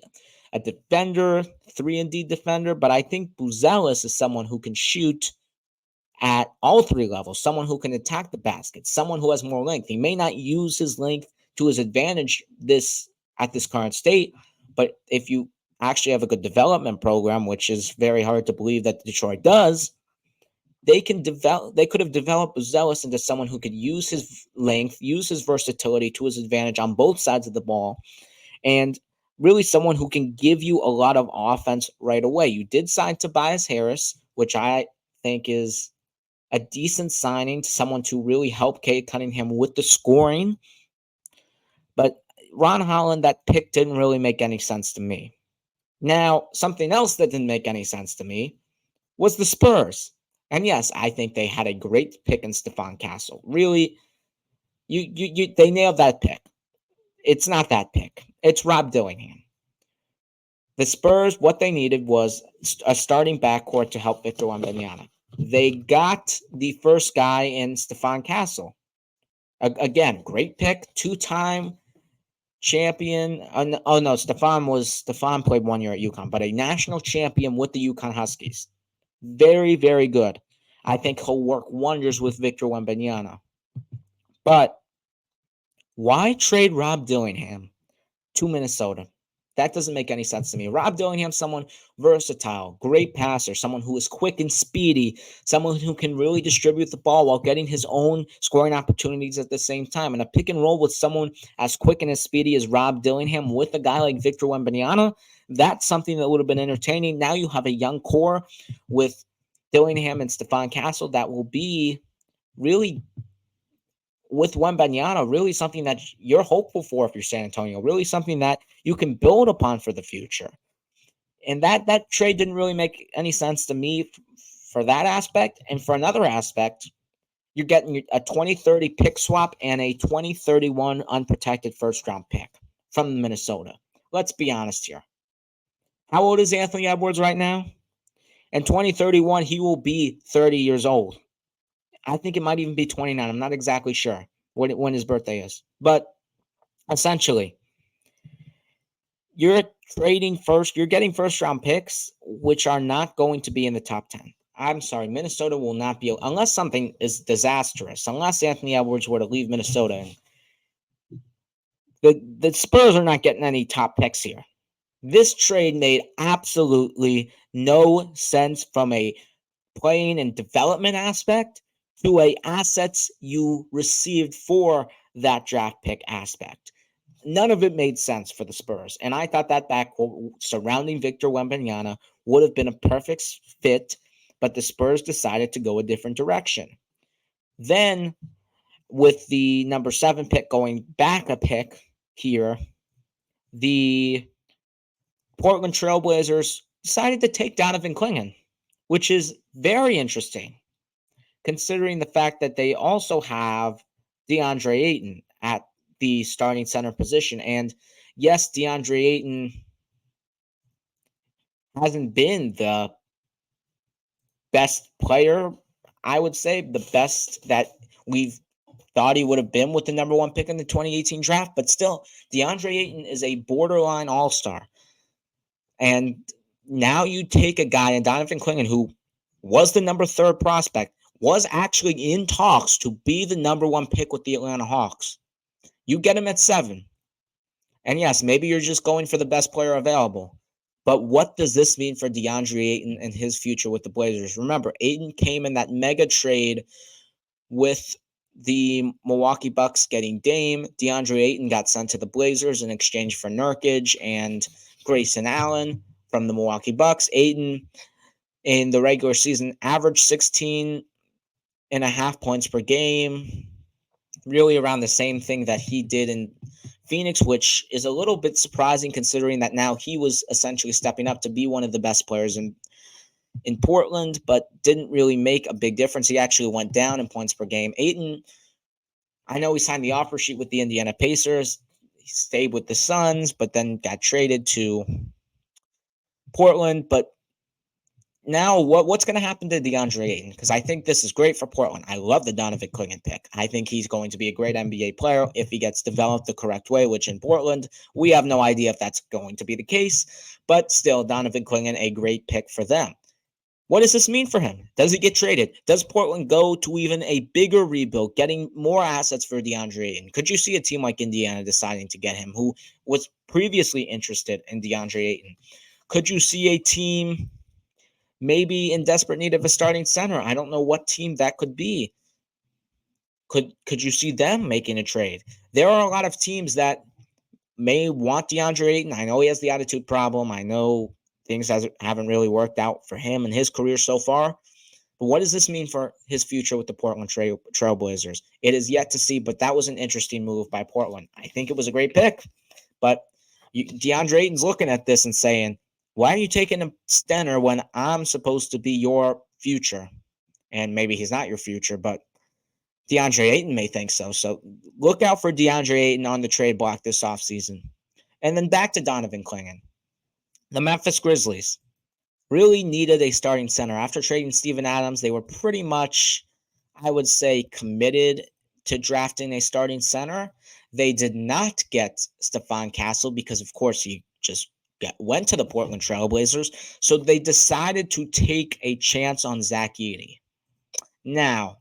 a defender, 3-and-D defender. But I think Buzelis is someone who can shoot at all 3 levels, someone who can attack the basket, someone who has more length. He may not use his length to his advantage at this current state, but if you actually have a good development program, which is very hard to believe that Detroit does, they could have developed Buzelis into someone who could use his length, use his versatility to his advantage on both sides of the ball, and really someone who can give you a lot of offense right away. You did sign Tobias Harris, which I think is a decent signing to someone to really help Cade Cunningham with the scoring. But Ron Holland, that pick didn't really make any sense to me. Now, something else that didn't make any sense to me was the Spurs. And yes, I think they had a great pick in Stephon Castle. Really, they nailed that pick. It's not that pick. It's Rob Dillingham. The Spurs, what they needed was a starting backcourt to help Victor Wembanyama. They got the first guy in Stephon Castle. Again, great pick, 2-time champion. Oh no, Stephon played 1 year at UConn, but a national champion with the UConn Huskies. Very, very good. I think he'll work wonders with Victor Wembanyama. But why trade Rob Dillingham to Minnesota? That doesn't make any sense to me. Rob Dillingham, someone versatile, great passer, someone who is quick and speedy, someone who can really distribute the ball while getting his own scoring opportunities at the same time. And a pick and roll with someone as quick and as speedy as Rob Dillingham with a guy like Victor Wembanyama, that's something that would have been entertaining. Now you have a young core with Dillingham and Stephon Castle that will be really, with Wembanyama, really something that you're hopeful for if you're San Antonio, really something that you can build upon for the future. And that trade didn't really make any sense to me for that aspect. And for another aspect, you're getting a 2030 pick swap and a 2031 unprotected first-round pick from Minnesota. Let's be honest here. How old is Anthony Edwards right now? In 2031, he will be 30 years old. I think it might even be 29. I'm not exactly sure when his birthday is. But essentially, you're getting first round picks, which are not going to be in the top 10. I'm sorry, Minnesota will not be, unless something is disastrous, unless Anthony Edwards were to leave Minnesota. The Spurs are not getting any top picks here. This trade made absolutely no sense from a playing and development aspect to a assets you received for that draft pick aspect. None of it made sense for the Spurs. And I thought that backcourt surrounding Victor Wembanyama would have been a perfect fit, but the Spurs decided to go a different direction. Then, with the number 7 pick going back a pick here, the Portland Trailblazers decided to take Donovan Clingan, which is very interesting, considering the fact that they also have DeAndre Ayton at the starting center position. And yes, DeAndre Ayton hasn't been the best player, I would say, the best that we've thought he would have been with the number 1 pick in the 2018 draft. But still, DeAndre Ayton is a borderline all-star. And now you take a guy in Donovan Clingan, who was the number 3 prospect, was actually in talks to be the number 1 pick with the Atlanta Hawks. You get him at 7. And yes, maybe you're just going for the best player available. But what does this mean for DeAndre Ayton and his future with the Blazers? Remember, Ayton came in that mega trade with the Milwaukee Bucks getting Dame. DeAndre Ayton got sent to the Blazers in exchange for Nurkic and Grayson Allen from the Milwaukee Bucks. Ayton in the regular season averaged 16.5 points per game, really around the same thing that he did in Phoenix, which is a little bit surprising considering that now he was essentially stepping up to be one of the best players in Portland, but didn't really make a big difference. He actually went down in points per game. Ayton, I know he signed the offer sheet with the Indiana Pacers. He stayed with the Suns, but then got traded to Portland. But now what's going to happen to DeAndre Ayton? Because I think this is great for Portland. I love the Donovan Clingan pick. I think he's going to be a great NBA player if he gets developed the correct way, which in Portland, we have no idea if that's going to be the case. But still, Donovan Clingan, a great pick for them. What does this mean for him? Does he get traded? Does Portland go to even a bigger rebuild, getting more assets for DeAndre Ayton? Could you see a team like Indiana deciding to get him, who was previously interested in DeAndre Ayton? Could you see a team maybe in desperate need of a starting center? I don't know what team that could be. Could you see them making a trade? There are a lot of teams that may want DeAndre Ayton. I know he has the attitude problem. I know things haven't really worked out for him and his career so far. But what does this mean for his future with the Portland Trailblazers? It is yet to see, but that was an interesting move by Portland. I think it was a great pick. But DeAndre Ayton's looking at this and saying, why are you taking a center when I'm supposed to be your future? And maybe he's not your future, but DeAndre Ayton may think so. So look out for DeAndre Ayton on the trade block this offseason. And then back to Donovan Clingan. The Memphis Grizzlies really needed a starting center. After trading Steven Adams, they were pretty much, I would say, committed to drafting a starting center. They did not get Stephon Castle because, of course, he just went to the Portland Trailblazers. So they decided to take a chance on Zach Edey. Now,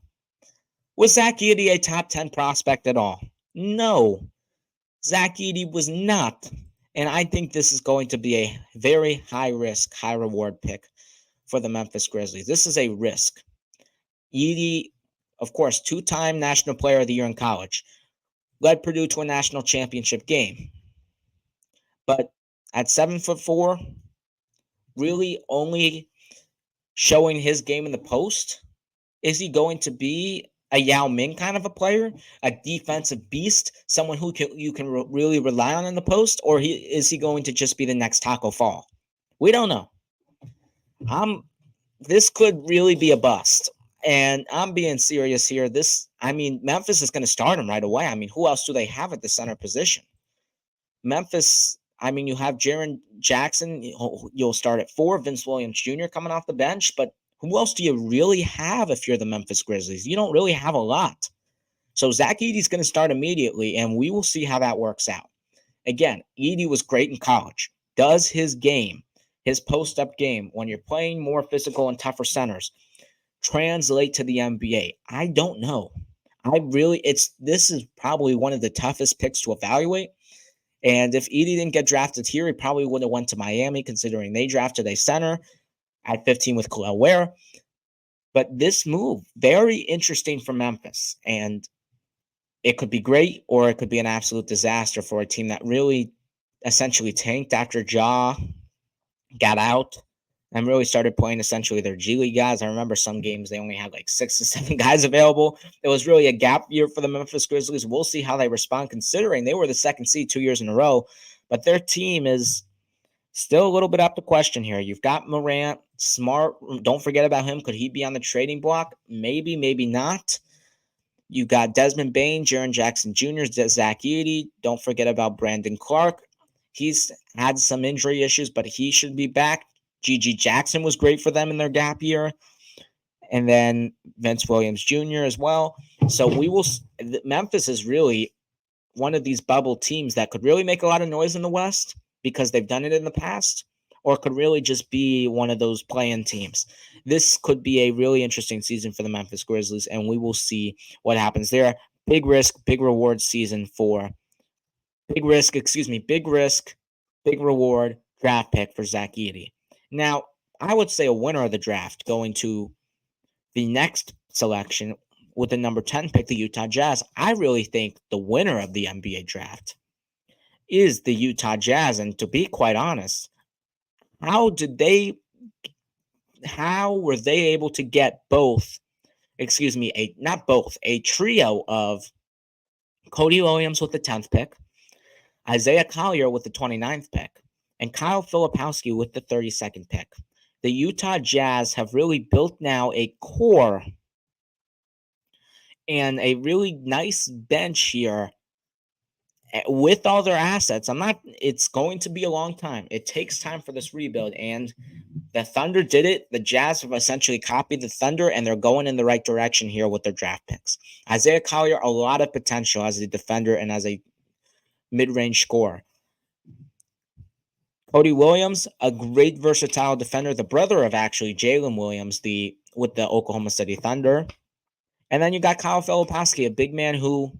was Zach Edey a top 10 prospect at all? No. Zach Edey was not. And I think this is going to be a very high risk, high reward pick for the Memphis Grizzlies. This is a risk. Edey, of course, 2-time National Player of the Year in college, led Purdue to a national championship game. But at 7'4", really only showing his game in the post, is he going to be a Yao Ming kind of a player, a defensive beast, someone who you can really rely on in the post, or is he going to just be the next Taco Fall? We don't know. This could really be a bust, and I'm being serious here. Memphis is going to start him right away. Who else do they have at the center position? Memphis, I mean, you have Jaren Jackson. You'll start at 4, Vince Williams Jr. coming off the bench. But who else do you really have if you're the Memphis Grizzlies? You don't really have a lot. So Zach Edey's going to start immediately, and we will see how that works out. Again, Edey was great in college. Does his game, his post-up game, when you're playing more physical and tougher centers, translate to the NBA? I don't know. This is probably one of the toughest picks to evaluate. And if Edey didn't get drafted here, he probably would have went to Miami, considering they drafted a center at 15 with Khalil Ware. But this move, very interesting for Memphis. And it could be great, or it could be an absolute disaster for a team that really essentially tanked after Ja got out and really started playing essentially their G League guys. I remember some games they only had like 6 to 7 guys available. It was really a gap year for the Memphis Grizzlies. We'll see how they respond, considering they were the second seed 2 years in a row. But their team is still a little bit up to question here. You've got Morant, Smart. Don't forget about him. Could he be on the trading block? Maybe, maybe not. You got Desmond Bane, Jaren Jackson Jr., Zach Edey. Don't forget about Brandon Clark. He's had some injury issues, but he should be back. G.G. Jackson was great for them in their gap year. And then Vince Williams Jr. as well. So Memphis is really one of these bubble teams that could really make a lot of noise in the West because they've done it in the past, or could really just be one of those play-in teams. This could be a really interesting season for the Memphis Grizzlies, and we will see what happens there. Big risk, big reward season for big risk, big reward draft pick for Zach Edey. Now, I would say a winner of the draft going to the next selection with the number 10 pick, the Utah Jazz. I really think the winner of the NBA draft is the Utah Jazz. And to be quite honest, how were they able to get a trio of Cody Williams with the 10th pick, Isaiah Collier with the 29th pick, and Kyle Filipowski with the 32nd pick? The Utah Jazz have really built now a core and a really nice bench here with all their assets. It's going to be a long time. It takes time for this rebuild, and the Thunder did it. The Jazz have essentially copied the Thunder, and they're going in the right direction here with their draft picks. Isaiah Collier, a lot of potential as a defender and as a mid-range scorer. Cody Williams, a great versatile defender, the brother of actually Jalen Williams, with the Oklahoma City Thunder. And then you got Kyle Filipowski, a big man who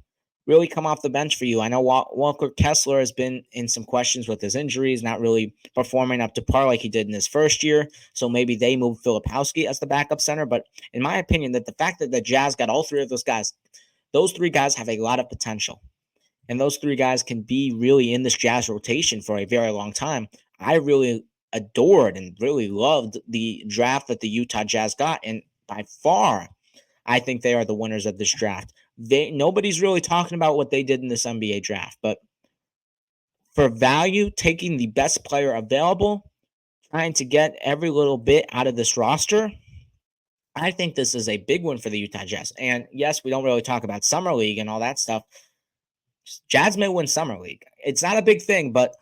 really come off the bench for you. I know Walker Kessler has been in some questions with his injuries, not really performing up to par like he did in his first year. So maybe they move Filipowski as the backup center. But in my opinion, that the fact that the Jazz got all three of those three guys have a lot of potential. And those three guys can be really in this Jazz rotation for a very long time. I really adored and really loved the draft that the Utah Jazz got. And by far, I think they are the winners of this draft. Nobody's really talking about what they did in this NBA draft, but for value, taking the best player available, trying to get every little bit out of this roster, I think this is a big one for the Utah Jazz. And yes, we don't really talk about Summer League and all that stuff. Jazz may win Summer League. It's not a big thing, but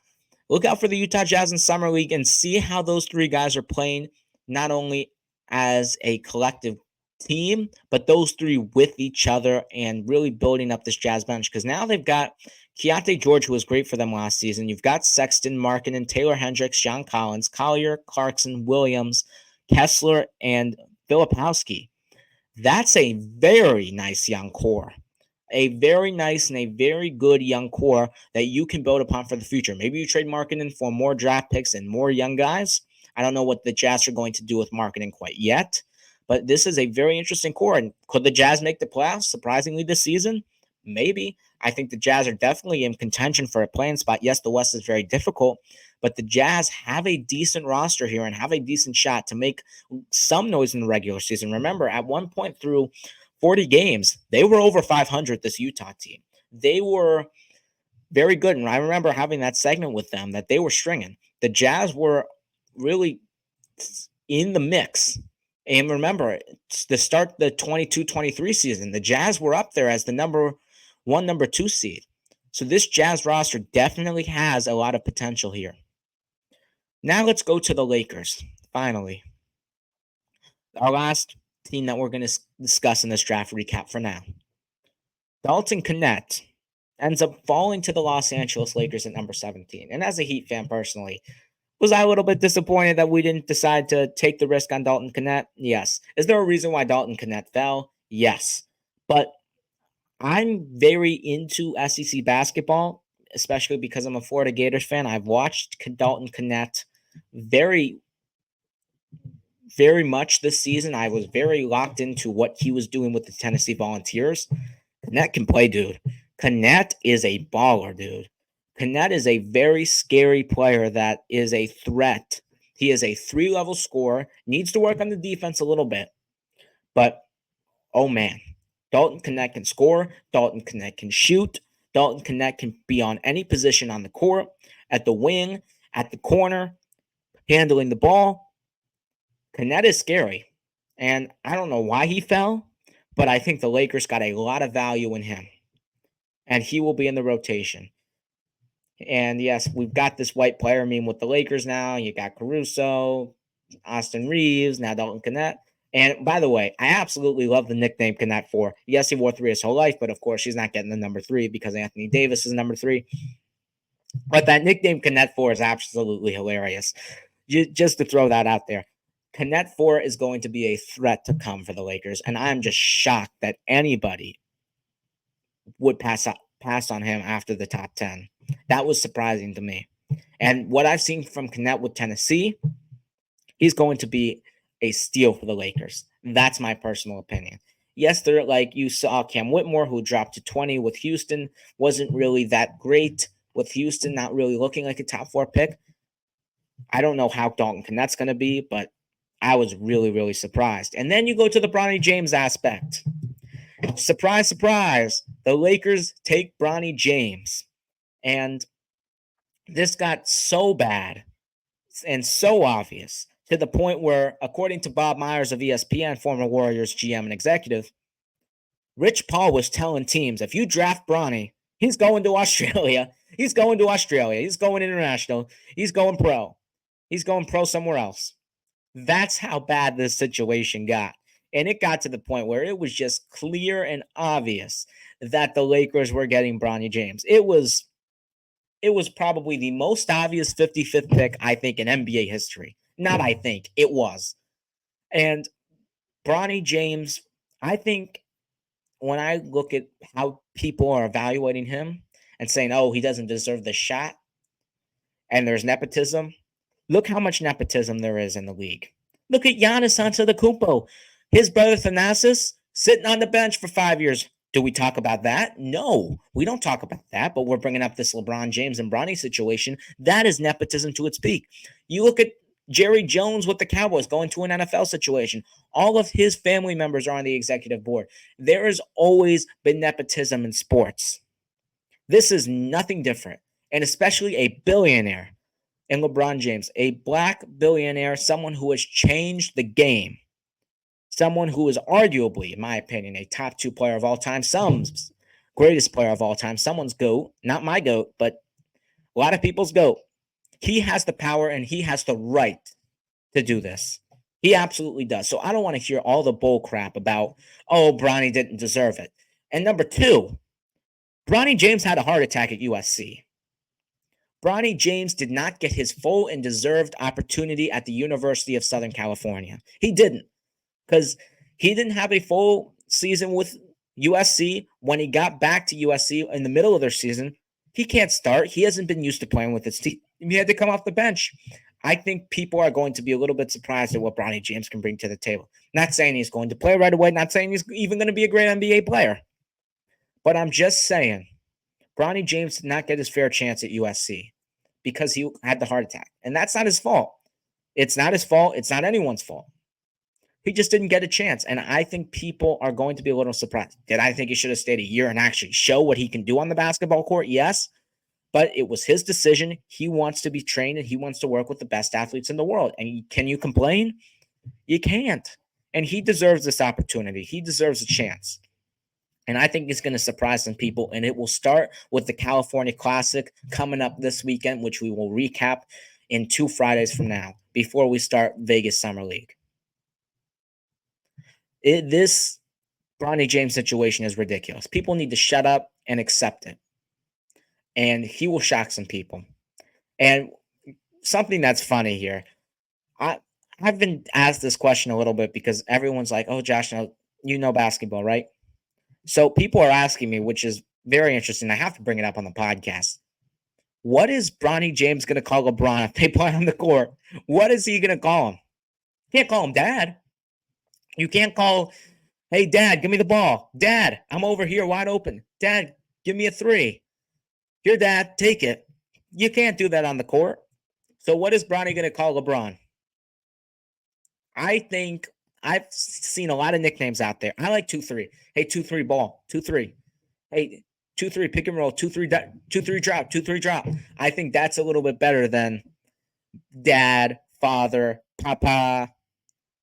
look out for the Utah Jazz in Summer League and see how those three guys are playing, not only as a collective team, but those three with each other and really building up this Jazz bench. Because now they've got Keontae George, who was great for them last season. You've got Sexton, Markkanen, Taylor Hendricks, John Collins, Collier, Clarkson, Williams, Kessler, and Filipowski. That's a very nice young core. A very nice and a very good young core that you can build upon for the future. Maybe you trade Markkanen for more draft picks and more young guys. I don't know what the Jazz are going to do with Markkanen quite yet, but this is a very interesting core. And could the Jazz make the playoffs surprisingly this season? Maybe. I think the Jazz are definitely in contention for a playing spot. Yes, the West is very difficult, but the Jazz have a decent roster here and have a decent shot to make some noise in the regular season. Remember, at one point through 40 games, they were over 500, this Utah team. They were very good, and I remember having that segment with them that they were stringing. The Jazz were really in the mix. And remember, to start the 22-23 season, the Jazz were up there as the number 1, number 2 seed. So this Jazz roster definitely has a lot of potential here. Now let's go to the Lakers, finally. Our last team that we're going to discuss in this draft recap for now. Dalton Knecht ends up falling to the Los Angeles Lakers at number 17. And as a Heat fan personally, was I a little bit disappointed that we didn't decide to take the risk on Dalton Knecht? Yes. Is there a reason why Dalton Knecht fell? Yes. But I'm very into SEC basketball, especially because I'm a Florida Gators fan. I've watched Dalton Knecht very, very much this season. I was very locked into what he was doing with the Tennessee Volunteers. Knecht can play, dude. Knecht is a baller, dude. Knecht is a very scary player that is a threat. He is a 3-level scorer, needs to work on the defense a little bit. But, oh man, Dalton Knecht can score. Dalton Knecht can shoot. Dalton Knecht can be on any position on the court, at the wing, at the corner, handling the ball. Knecht is scary. And I don't know why he fell, but I think the Lakers got a lot of value in him. And he will be in the rotation. And yes, we've got this white player meme with the Lakers now. You got Caruso, Austin Reeves, now Dalton Knecht. And by the way, I absolutely love the nickname Knecht 4. Yes, he wore 3 his whole life, but of course, he's not getting the number 3 because Anthony Davis is number 3. But that nickname Knecht 4 is absolutely hilarious. Just to throw that out there. Knecht 4 is going to be a threat to come for the Lakers, and I'm just shocked that anybody would pass on him after the top 10. That was surprising to me. And what I've seen from Knecht with Tennessee, he's going to be a steal for the Lakers. That's my personal opinion. Yes, they're like you saw Cam Whitmore, who dropped to 20 with Houston, wasn't really that great with Houston, not really looking like a top 4 pick. I don't know how Dalton Knecht's going to be, but I was really, really surprised. And then you go to the Bronny James aspect. Surprise, surprise. The Lakers take Bronny James. And this got so bad and so obvious to the point where, according to Bob Myers of ESPN, former Warriors GM and executive, Rich Paul was telling teams, if you draft Bronny, he's going to Australia. He's going to Australia. He's going international. He's going pro. He's going pro somewhere else. That's how bad this situation got. And it got to the point where it was just clear and obvious that the Lakers were getting Bronny James. It was probably the most obvious 55th pick, I think, in NBA history. Not I think, it was. And Bronny James, I think when I look at how people are evaluating him and saying, oh, he doesn't deserve the shot, and there's nepotism, look how much nepotism there is in the league. Look at Giannis Antetokounmpo. His brother Thanasis sitting on the bench for 5 years. Do we talk about that? No, we don't talk about that, but we're bringing up this LeBron James and Bronny situation. That is nepotism to its peak. You look at Jerry Jones with the Cowboys going to an NFL situation. All of his family members are on the executive board. There has always been nepotism in sports. This is nothing different, and especially a billionaire in LeBron James, a black billionaire, someone who has changed the game. Someone who is arguably, in my opinion, a top 2 player of all time, some's greatest player of all time, someone's GOAT, not my GOAT, but a lot of people's GOAT. He has the power and he has the right to do this. He absolutely does. So I don't want to hear all the bull crap about, oh, Bronny didn't deserve it. And number 2, Bronny James had a heart attack at USC. Bronny James did not get his full and deserved opportunity at the University of Southern California. He didn't. Because he didn't have a full season with USC. When he got back to USC in the middle of their season, he can't start. He hasn't been used to playing with his team. He had to come off the bench. I think people are going to be a little bit surprised at what Bronny James can bring to the table. Not saying he's going to play right away. Not saying he's even going to be a great NBA player. But I'm just saying, Bronny James did not get his fair chance at USC because he had the heart attack. And that's not his fault. It's not his fault. It's not anyone's fault. He just didn't get a chance. And I think people are going to be a little surprised. Did I think he should have stayed a year and actually show what he can do on the basketball court? Yes. But it was his decision. He wants to be trained and he wants to work with the best athletes in the world. And can you complain? You can't. And he deserves this opportunity. He deserves a chance. And I think it's going to surprise some people. And it will start with the California Classic coming up this weekend, which we will recap in 2 Fridays from now before we start Vegas Summer League. This Bronny James situation is ridiculous. People need to shut up and accept it. And he will shock some people. And something that's funny here, I've been asked this question a little bit because everyone's like, "Oh, Josh, you know basketball, right?" So people are asking me, which is very interesting. I have to bring it up on the podcast. What is Bronny James going to call LeBron if they play on the court? What is he going to call him? You can't call him dad. You can't call, hey, dad, give me the ball. Dad, I'm over here wide open. Dad, give me a three. Here, dad, take it. You can't do that on the court. So what is Bronny going to call LeBron? I think I've seen a lot of nicknames out there. I like 2-3. Hey, 2-3 ball. 2-3. Hey, 2-3 pick and roll. 2-3 2-3 drop. 2-3 drop. I think that's a little bit better than dad, father, papa.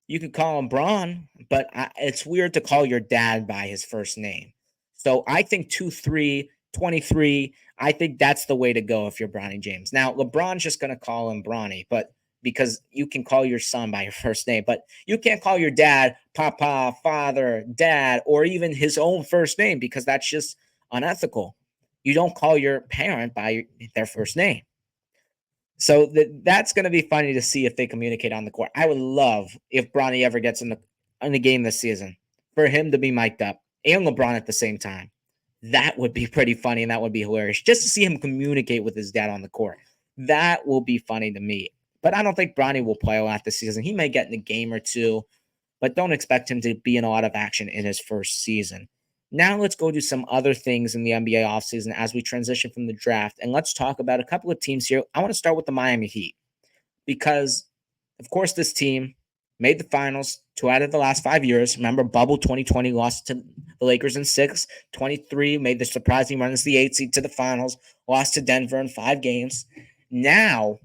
You could call him Braun, but it's weird to call your dad by his first name. So I think 2-3, 23. I think that's the way to go if you're Bronny James. Now, LeBron's just going to call him Bronny, but because you can call your son by your first name, but you can't call your dad papa, father, dad, or even his own first name because that's just unethical. You don't call your parent by their first name. So that's going to be funny to see if they communicate on the court. I would love if Bronny ever gets in the game this season for him to be mic'd up and LeBron at the same time. That would be pretty funny and that would be hilarious just to see him communicate with his dad on the court. That will be funny to me. But I don't think Bronny will play a lot this season. He may get in a game or two, but don't expect him to be in a lot of action in his first season. Now let's go do some other things in the NBA offseason as we transition from the draft. And let's talk about a couple of teams here. I want to start with the Miami Heat because, of course, this team made the finals 2 out of the last 5 years. Remember, bubble 2020 lost to the Lakers in 6. 23 made the surprising run as the 8th seed to the finals, lost to Denver in 5 games. Now,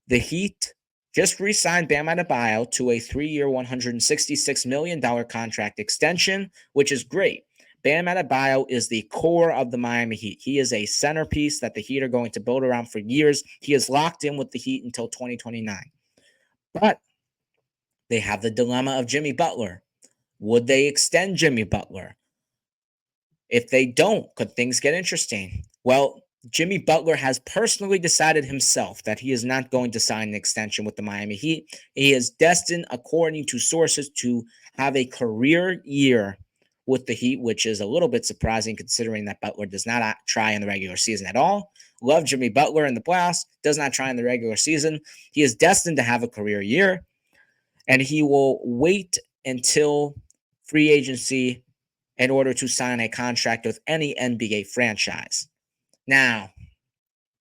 the Heat just re-signed Bam Adebayo to a 3-year, $166 million contract extension, which is great. Bam Adebayo is the core of the Miami Heat. He is a centerpiece that the Heat are going to build around for years. He is locked in with the Heat until 2029. But they have the dilemma of Jimmy Butler. Would they extend Jimmy Butler? If they don't, could things get interesting? Well, Jimmy Butler has personally decided himself that he is not going to sign an extension with the Miami Heat. He is destined, according to sources, to have a career year with the Heat, which is a little bit surprising considering that Butler does not try in the regular season at all. Love Jimmy Butler in the playoffs, does not try in the regular season. He is destined to have a career year, and he will wait until free agency in order to sign a contract with any NBA franchise. Now,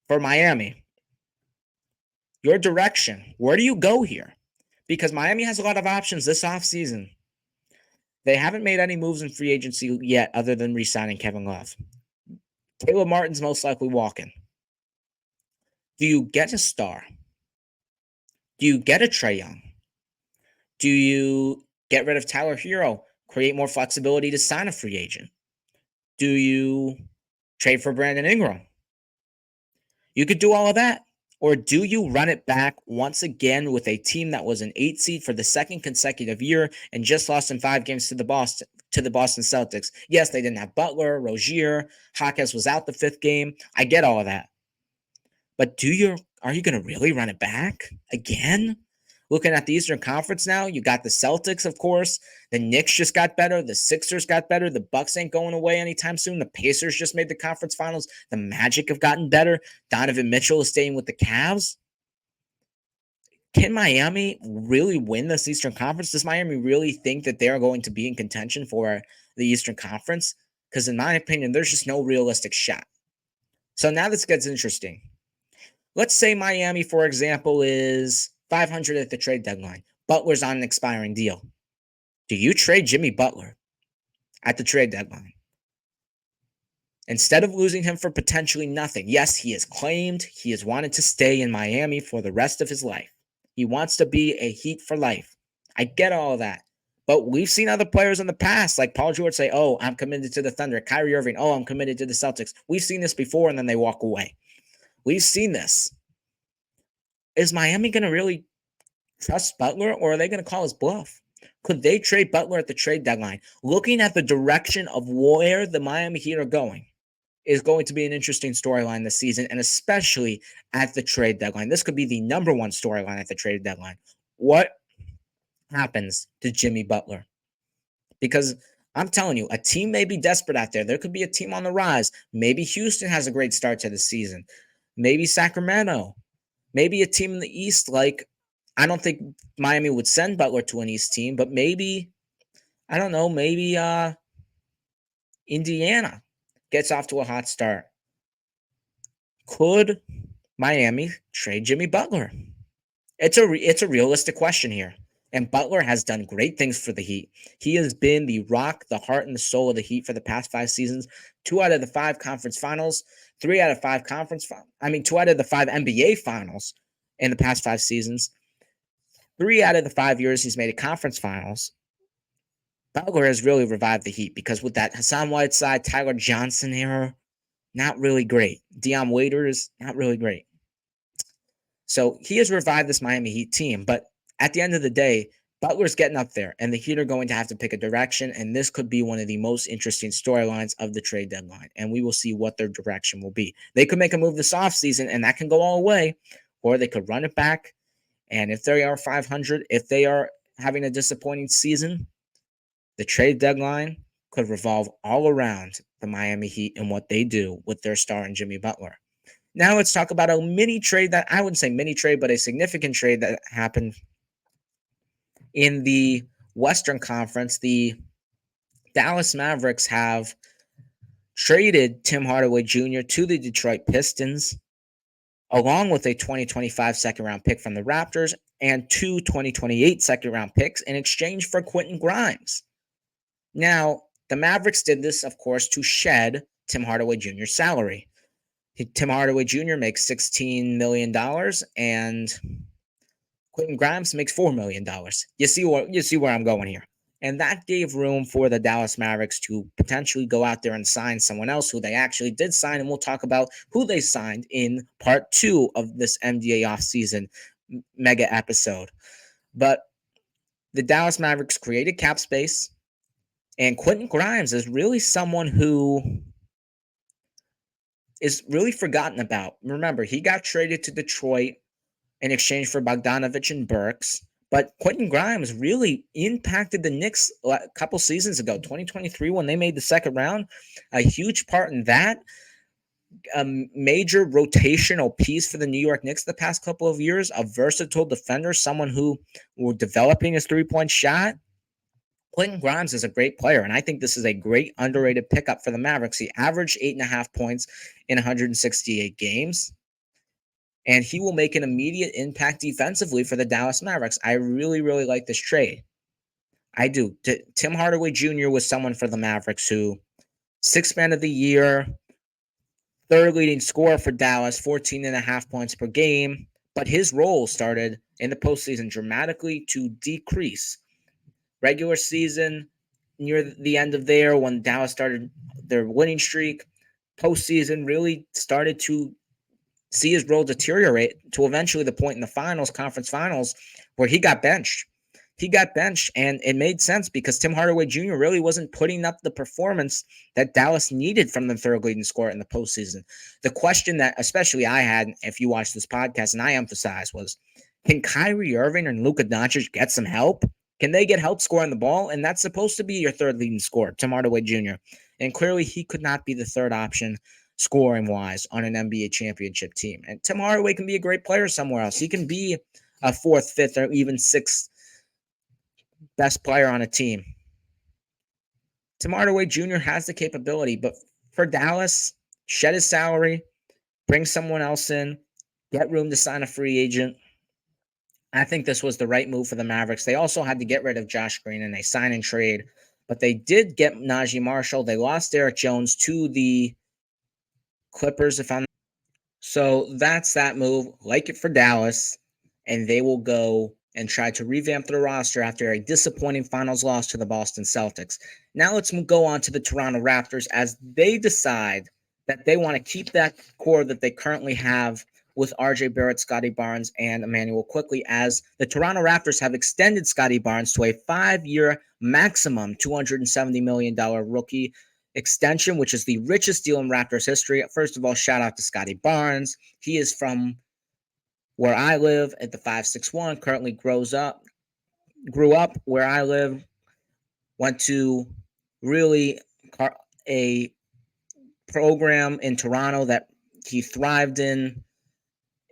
for Miami, your direction, where do you go here? Because Miami has a lot of options this offseason. They haven't made any moves in free agency yet other than re-signing Kevin Love. Caleb Martin's most likely walking. Do you get a star? Do you get a Trae Young? Do you get rid of Tyler Hero, create more flexibility to sign a free agent? Do you trade for Brandon Ingram? You could do all of that. Or do you run it back once again with a team that was an 8 seed for the second consecutive year and just lost in 5 games to the Boston Celtics? Yes, they didn't have Butler, Rozier, Hawkins was out the 5th game. I get all of that. But are you going to really run it back again? Looking at the Eastern Conference now, you got the Celtics, of course. The Knicks just got better. The Sixers got better. The Bucks ain't going away anytime soon. The Pacers just made the conference finals. The Magic have gotten better. Donovan Mitchell is staying with the Cavs. Can Miami really win this Eastern Conference? Does Miami really think that they're going to be in contention for the Eastern Conference? Because in my opinion, there's just no realistic shot. So now this gets interesting. Let's say Miami, for example, is 500 at the trade deadline. Butler's on an expiring deal. Do you trade Jimmy Butler at the trade deadline? Instead of losing him for potentially nothing. Yes, he has claimed he has wanted to stay in Miami for the rest of his life. He wants to be a Heat for life. I get all of that. But we've seen other players in the past, like Paul George, say, oh, I'm committed to the Thunder. Kyrie Irving, oh, I'm committed to the Celtics. We've seen this before, and then they walk away. We've seen this. Is Miami going to really trust Butler, or are they going to call his bluff? Could they trade Butler at the trade deadline? Looking at the direction of where the Miami Heat are going is going to be an interesting storyline this season, and especially at the trade deadline. This could be the number one storyline at the trade deadline. What happens to Jimmy Butler? Because I'm telling you, a team may be desperate out there. There could be a team on the rise. Maybe Houston has a great start to the season. Maybe Sacramento. Maybe a team in the East, like, I don't think Miami would send Butler to an East team, but maybe, I don't know, maybe Indiana gets off to a hot start. Could Miami trade Jimmy Butler? It's a realistic question here. And Butler has done great things for the Heat. He has been the rock, the heart, and the soul of the Heat for the past 5 seasons. 2 out of the 5 conference finals, 3 out of 5 2 out of the 5 NBA finals in the past 5 seasons. 3 out of the 5 years he's made a conference finals. Butler has really revived the Heat because with that Hassan Whiteside, Tyler Johnson era, not really great. Dion Waiters, not really great. So he has revived this Miami Heat team, but at the end of the day, Butler's getting up there, and the Heat are going to have to pick a direction, and this could be one of the most interesting storylines of the trade deadline, and we will see what their direction will be. They could make a move this offseason, and that can go all the way, or they could run it back, and if they are 500, if they are having a disappointing season, the trade deadline could revolve all around the Miami Heat and what they do with their star in Jimmy Butler. Now let's talk about a mini trade that, I wouldn't say mini trade, but a significant trade that happened in the Western Conference. The Dallas Mavericks have traded Tim Hardaway Jr. to the Detroit Pistons, along with a 2025 second-round pick from the Raptors and 2 2028 second-round picks in exchange for Quentin Grimes. Now, the Mavericks did this, of course, to shed Tim Hardaway Jr.'s salary. Tim Hardaway Jr. makes $16 million, and Quentin Grimes makes $4 million. You see where I'm going here. And that gave room for the Dallas Mavericks to potentially go out there and sign someone else who they actually did sign. And we'll talk about who they signed in part 2 of this NBA offseason mega episode. But the Dallas Mavericks created cap space, and Quentin Grimes is really someone who is really forgotten about. Remember, he got traded to Detroit in exchange for Bogdanovich and Burks. But Quentin Grimes really impacted the Knicks a couple seasons ago, 2023, when they made the second round. A huge part in that. A major rotational piece for the New York Knicks the past couple of years. A versatile defender, someone who was developing his three-point shot. Quentin Grimes is a great player, and I think this is a great underrated pickup for the Mavericks. He averaged 8.5 points in 168 games. And he will make an immediate impact defensively for the Dallas Mavericks. I really, really like this trade. I do. Tim Hardaway Jr. was someone for the Mavericks who, 6th man of the year, 3rd leading scorer for Dallas, 14.5 points per game. But his role started in the postseason dramatically to decrease. Regular season, near the end of there, when Dallas started their winning streak, postseason really started to see his role deteriorate to eventually the point in the conference finals, where he got benched. He got benched, and it made sense because Tim Hardaway Jr. really wasn't putting up the performance that Dallas needed from the 3rd leading scorer in the postseason. The question that especially I had, if you watch this podcast, and I emphasize, was, can Kyrie Irving and Luka Doncic get some help? Can they get help scoring the ball? And that's supposed to be your 3rd leading scorer, Tim Hardaway Jr. And clearly he could not be the 3rd option scoring-wise on an NBA championship team. And Tim Hardaway can be a great player somewhere else. He can be a 4th, 5th, or even 6th best player on a team. Tim Hardaway Jr. has the capability, but for Dallas, shed his salary, bring someone else in, get room to sign a free agent. I think this was the right move for the Mavericks. They also had to get rid of Josh Green in a sign and trade, but they did get Najee Marshall. They lost Derek Jones to the Clippers, so that's that move. Like it for Dallas, and they will go and tried to revamp their roster after a disappointing finals loss to the Boston Celtics. Now let's go on to the Toronto Raptors as they decide that they want to keep that core that they currently have with RJ Barrett, Scotty Barnes, and Emmanuel Quickley, as the Toronto Raptors have extended Scotty Barnes to a 5-year maximum $270 million rookie extension, which is the richest deal in Raptors history. First of all, shout out to Scotty Barnes. He is from where I live at the 561, currently grew up where I live, went to really a program in Toronto that he thrived in.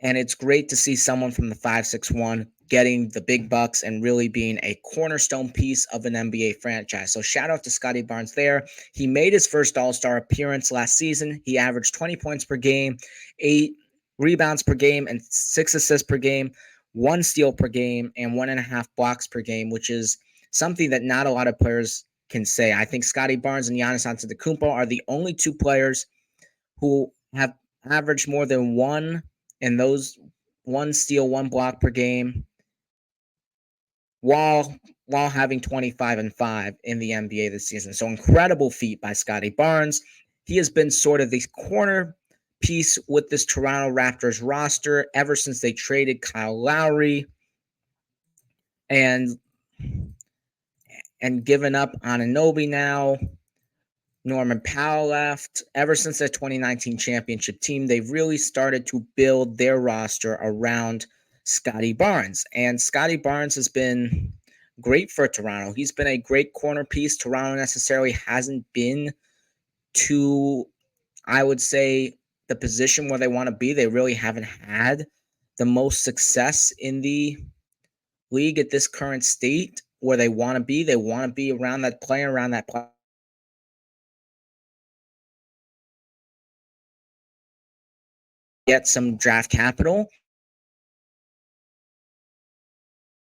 And it's great to see someone from the 561 getting the big bucks and really being a cornerstone piece of an NBA franchise. So shout out to Scotty Barnes there. He made his first All-Star appearance last season. He averaged 20 points per game, 8 rebounds per game, and 6 assists per game, 1 steal per game, and 1.5 blocks per game, which is something that not a lot of players can say. I think Scotty Barnes and Giannis Antetokounmpo are the only two players who have averaged more than 1 and those 1 steal, 1 block per game, while having 25-5 in the NBA this season. So incredible feat by Scotty Barnes. He has been sort of the corner piece with this Toronto Raptors roster ever since they traded Kyle Lowry and given up on Anunoby now. Norman Powell left. Ever since the 2019 championship team, they've really started to build their roster around Scotty Barnes. And Scotty Barnes has been great for Toronto. He's been a great corner piece. Toronto necessarily hasn't been to, I would say, the position where they want to be. They really haven't had the most success in the league at this current state where they want to be. They want to be around that player, get some draft capital,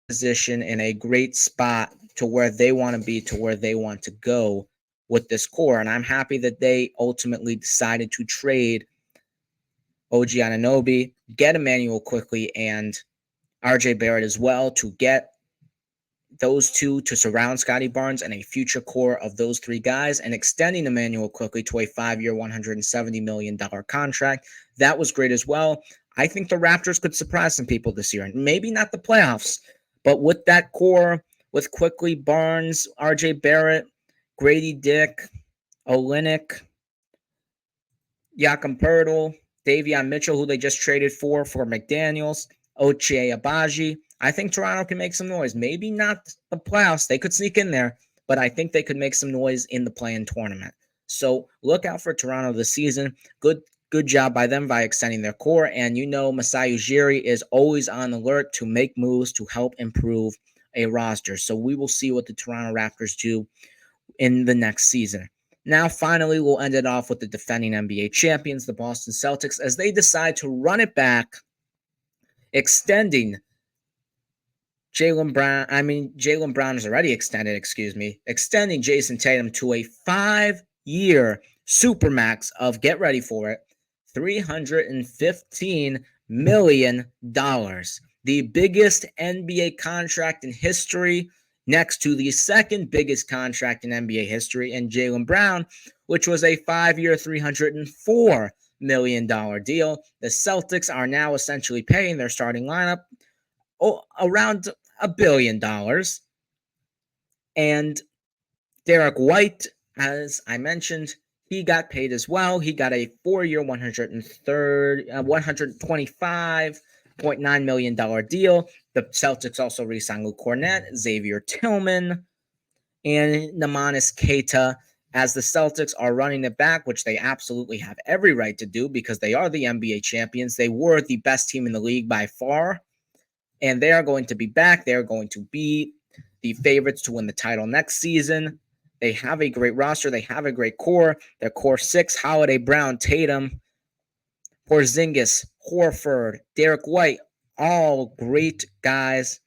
position in a great spot to where they want to be, to where they want to go with this core. And I'm happy that they ultimately decided to trade OG Anunoby, get Emmanuel Quickley and RJ Barrett as well, to get those two to surround Scotty Barnes and a future core of those 3 guys, and extending Emmanuel Quickley to a 5-year, $170 million contract. That was great as well. I think the Raptors could surprise some people this year, and maybe not the playoffs, but with that core, with Quickley, Barnes, RJ Barrett, Grady Dick, Olynyk, Jakob Poeltl, Davion Mitchell, who they just traded for McDaniels, Ochai Agbaji. I think Toronto can make some noise. Maybe not the playoffs. They could sneak in there, but I think they could make some noise in the play-in tournament. So look out for Toronto this season. Good job by them by extending their core. And Masai Ujiri is always on alert to make moves to help improve a roster. So we will see what the Toronto Raptors do in the next season. Now, finally, we'll end it off with the defending NBA champions, the Boston Celtics, as they decide to run it back, extending Jaylen Brown is already extended, extending Jason Tatum to a 5-year supermax of, get ready for it, $315 million. The biggest NBA contract in history, next to the second biggest contract in NBA history in Jaylen Brown, which was a 5-year, $304 million deal. The Celtics are now essentially paying their starting lineup around $1 billion. And Derek White, as I mentioned, he got paid as well. He got a 4-year, $125.9 million deal. The Celtics also re-signed Luke Kornet, Xavier Tillman, and Namanis Keita, as the Celtics are running it back, which they absolutely have every right to do because they are the NBA champions. They were the best team in the league by far, and they are going to be back. They are going to be the favorites to win the title next season. They have a great roster. They have a great core. Their core 6, Holiday, Brown, Tatum, Porzingis, Horford, Derek White, all great guys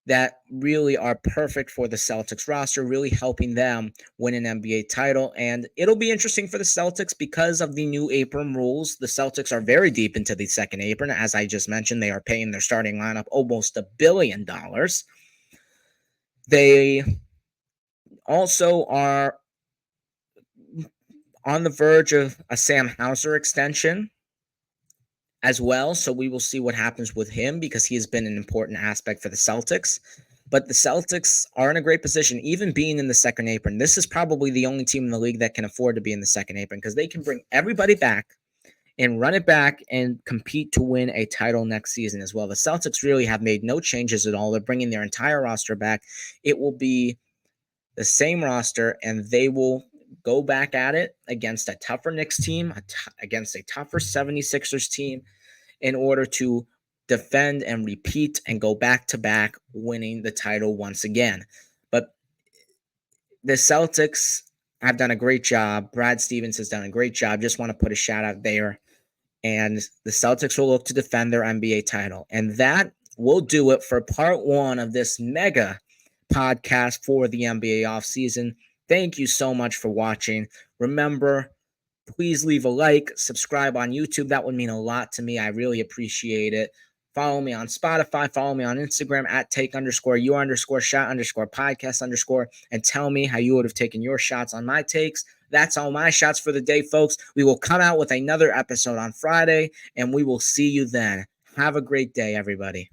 that really are perfect for the Celtics roster, really helping them win an NBA title. And it'll be interesting for the Celtics because of the new apron rules. The Celtics are very deep into the second apron. As I just mentioned, they are paying their starting lineup almost $1 billion. They also are on the verge of a Sam Hauser extension as well. So we will see what happens with him because he has been an important aspect for the Celtics. But the Celtics are in a great position, even being in the second apron. This is probably the only team in the league that can afford to be in the second apron because they can bring everybody back and run it back and compete to win a title next season as well. The Celtics really have made no changes at all. They're bringing their entire roster back. It will be the same roster, and they will go back at it against a tougher Knicks team, against a tougher 76ers team, in order to defend and repeat and go back to back, winning the title once again. But the Celtics have done a great job. Brad Stevens has done a great job. Just want to put a shout out there. And the Celtics will look to defend their NBA title. And that will do it for part one of this mega podcast for the NBA offseason. Thank you so much for watching. Remember, please leave a like, subscribe on YouTube. That would mean a lot to me. I really appreciate it. Follow me on Spotify. Follow me on Instagram at take_your_shot_podcast_, and tell me how you would have taken your shots on my takes. That's all my shots for the day, folks. We will come out with another episode on Friday, and we will see you then. Have a great day, everybody.